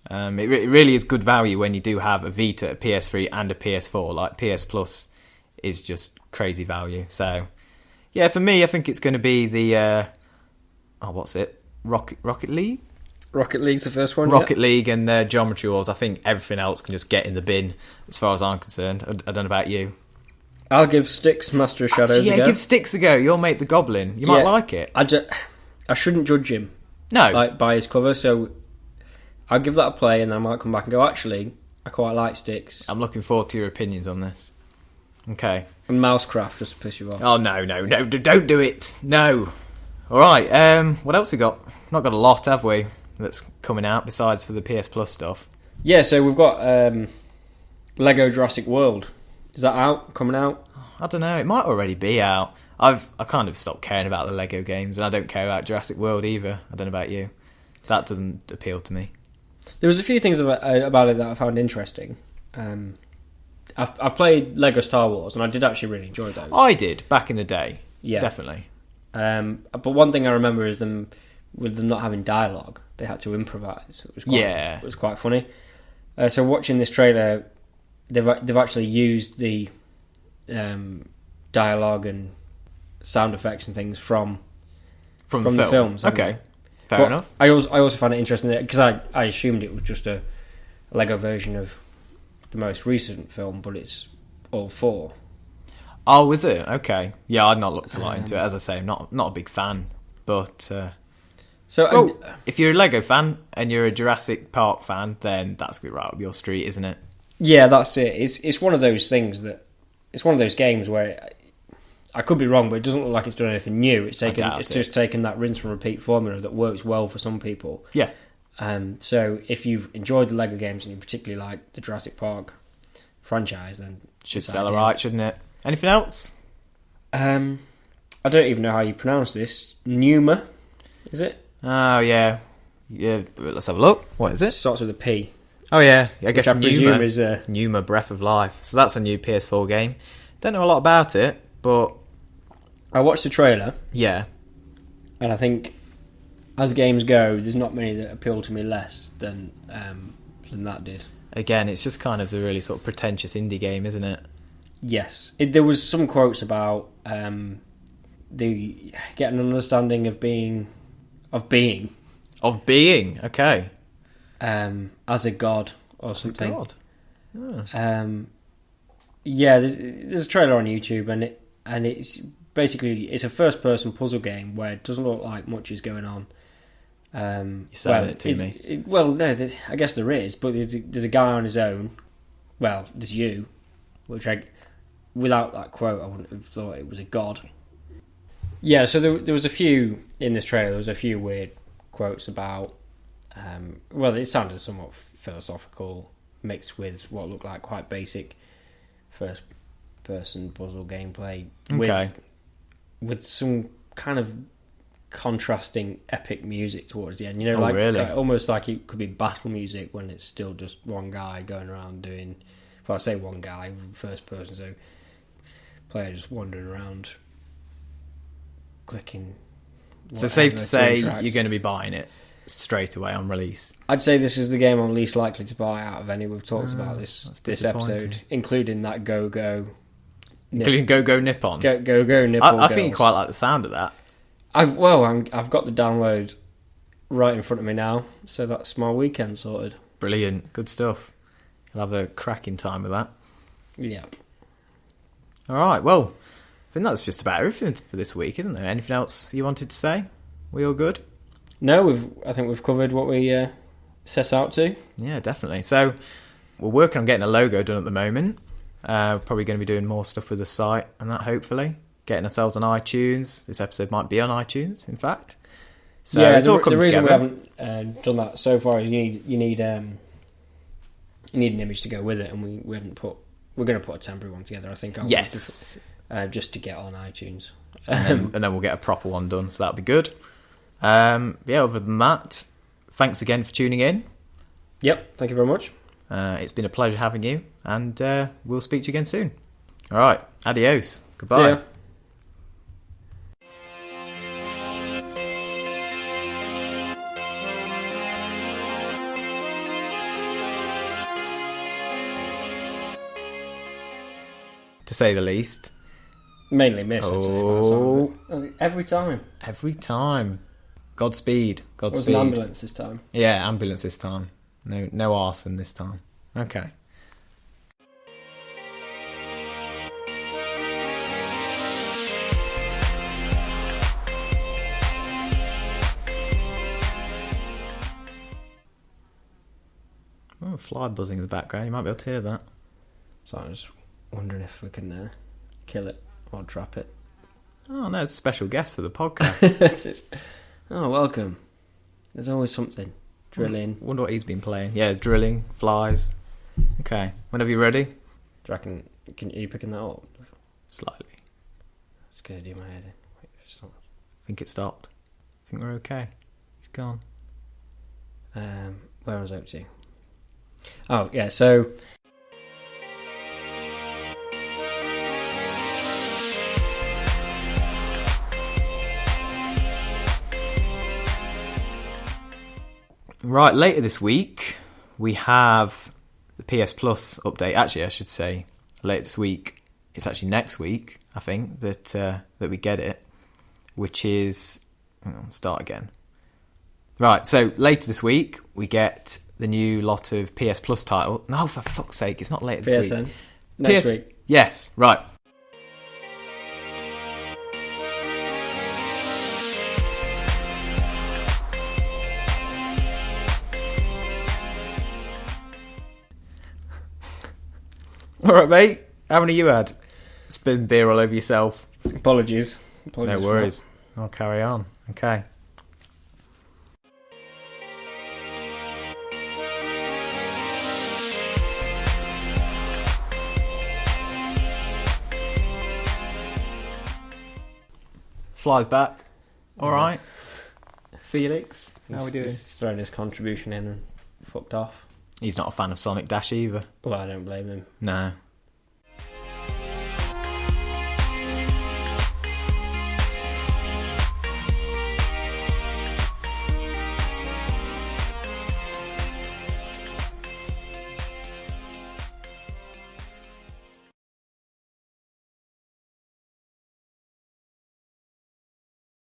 It really is good value when you do have a Vita, a PS3, and a PS4. Like PS Plus is just crazy value. So yeah, for me, I think it's going to be the what's it? Rocket League. Rocket League's the first one. Rocket League and Geometry Wars. I think everything else can just get in the bin, as far as I'm concerned. I don't know about you. I'll give Styx Master of Shadows a go. Give Styx a go. You'll make the Goblin. You might like it. I shouldn't judge him. No. By his cover, so I'll give that a play, and then I might come back and go, actually, I quite like Styx. I'm looking forward to your opinions on this. Okay. And Mousecraft, just to piss you off. Oh, no, don't do it. No. All right, what else we got? Not got a lot, have we, that's coming out, besides for the PS Plus stuff? Yeah, so we've got Lego Jurassic World. Is that out? Coming out? I don't know. It might already be out. I kind of stopped caring about the Lego games, and I don't care about Jurassic World either. I don't know about you. That doesn't appeal to me. There was a few things about it that I found interesting. I've played Lego Star Wars, and I did actually really enjoy those. I did, back in the day. Yeah. Definitely. But one thing I remember is with them not having dialogue. They had to improvise. It was quite funny. So watching this trailer, they've actually used the dialogue and sound effects and things from the films. Okay, fair enough. I also found it interesting because I assumed it was just a Lego version of the most recent film, but it's all four. Oh, is it? Okay. Yeah, I'd not looked a lot into it. As I say, I'm not a big fan. But if you're a Lego fan and you're a Jurassic Park fan, then that's right up your street, isn't it? Yeah, that's it. It's one of those things it's one of those games where I could be wrong, but it doesn't look like it's done anything new. It's just taken that rinse and repeat formula that works well for some people. Yeah. So if you've enjoyed the Lego games and you particularly like the Jurassic Park franchise, then should sell alright, shouldn't it? Anything else? I don't even know how you pronounce this. Pneuma, is it? Oh yeah. Let's have a look. What is it? It starts with a P. Oh yeah, I guess Pneuma is Pneuma Breath of Life. So that's a new PS4 game. Don't know a lot about it, but I watched the trailer. Yeah. And I think, as games go, there's not many that appeal to me less than that did. Again, it's just kind of the really sort of pretentious indie game, isn't it? Yes. There was some quotes about the getting an understanding of being. Okay. As a god or something. God. Yeah, there's a trailer on YouTube, and it's basically it's a first-person puzzle game where it doesn't look like much is going on. You're selling it to me. No, I guess there is, but there's a guy on his own. Well, there's you, which without that quote, I wouldn't have thought it was a god. Yeah, so there was a few in this trailer. There was a few weird quotes about, well, it sounded somewhat philosophical, mixed with what looked like quite basic first-person puzzle gameplay, with some kind of contrasting epic music towards the end. You know, really? Almost like it could be battle music when it's still just one guy going around doing. Well, I say one guy, first person, so player just wandering around, clicking. So safe to say you're going to be buying it straight away on release. I'd say this is the game I'm least likely to buy out of any we've talked about this episode, including that Go. Including Go Nippon. Go Nipple Girls. I think you quite like the sound of that. I've got the download right in front of me now, so that's my weekend sorted. Brilliant, good stuff. You'll have a cracking time with that. Yeah. All right, well, I think that's just about everything for this week, isn't there? Anything else you wanted to say? We all good? No, I think we've covered what we set out to. Yeah, definitely. So we're working on getting a logo done at the moment. Probably going to be doing more stuff with the site and that, hopefully. Getting ourselves on iTunes. This episode might be on iTunes, in fact. So yeah, it's all come the reason together. we haven't done that so far is you need an image to go with it, and we haven't put. We're going to put a temporary one together, I think. Yes. Just to get on iTunes. And then we'll get a proper one done, so that'll be good. Yeah, other than that, thanks again for tuning in. Yep, thank you very much. It's been a pleasure having you, and we'll speak to you again soon. All right, adios. Goodbye. See ya. To say the least. Mainly miss, I'd say. By the sound of it. Every time. Godspeed. It was an ambulance this time. Yeah, ambulance this time. No arson this time. Okay. Oh, a fly buzzing in the background. You might be able to hear that. So I was wondering if we can kill it or trap it. Oh, no, it's a special guest for the podcast. Oh, welcome. There's always something. Drilling. Wonder what he's been playing. Yeah, drilling, flies. Okay, whenever you're ready. Do you reckon, are you picking that up? Slightly. Just going to do my head in. Wait, if it stops. I think it stopped. I think we're okay. He's gone. Where was I up to? Oh, yeah, so... Right, later this week, we have the PS Plus update. Actually, I should say later this week. It's actually next week, I think, that we get it, which is... Hang on, start again. Right, so later this week, we get the new lot of PS Plus title. No, for fuck's sake, it's not later this PSN. week. Next week. Yes, right. All right, mate. How many you had? Spin beer all over yourself. Apologies No worries. I'll carry on. Okay. Flies back. All right. Felix, how are we doing? He's thrown his contribution in and fucked off. He's not a fan of Sonic Dash either. Well, I don't blame him. No.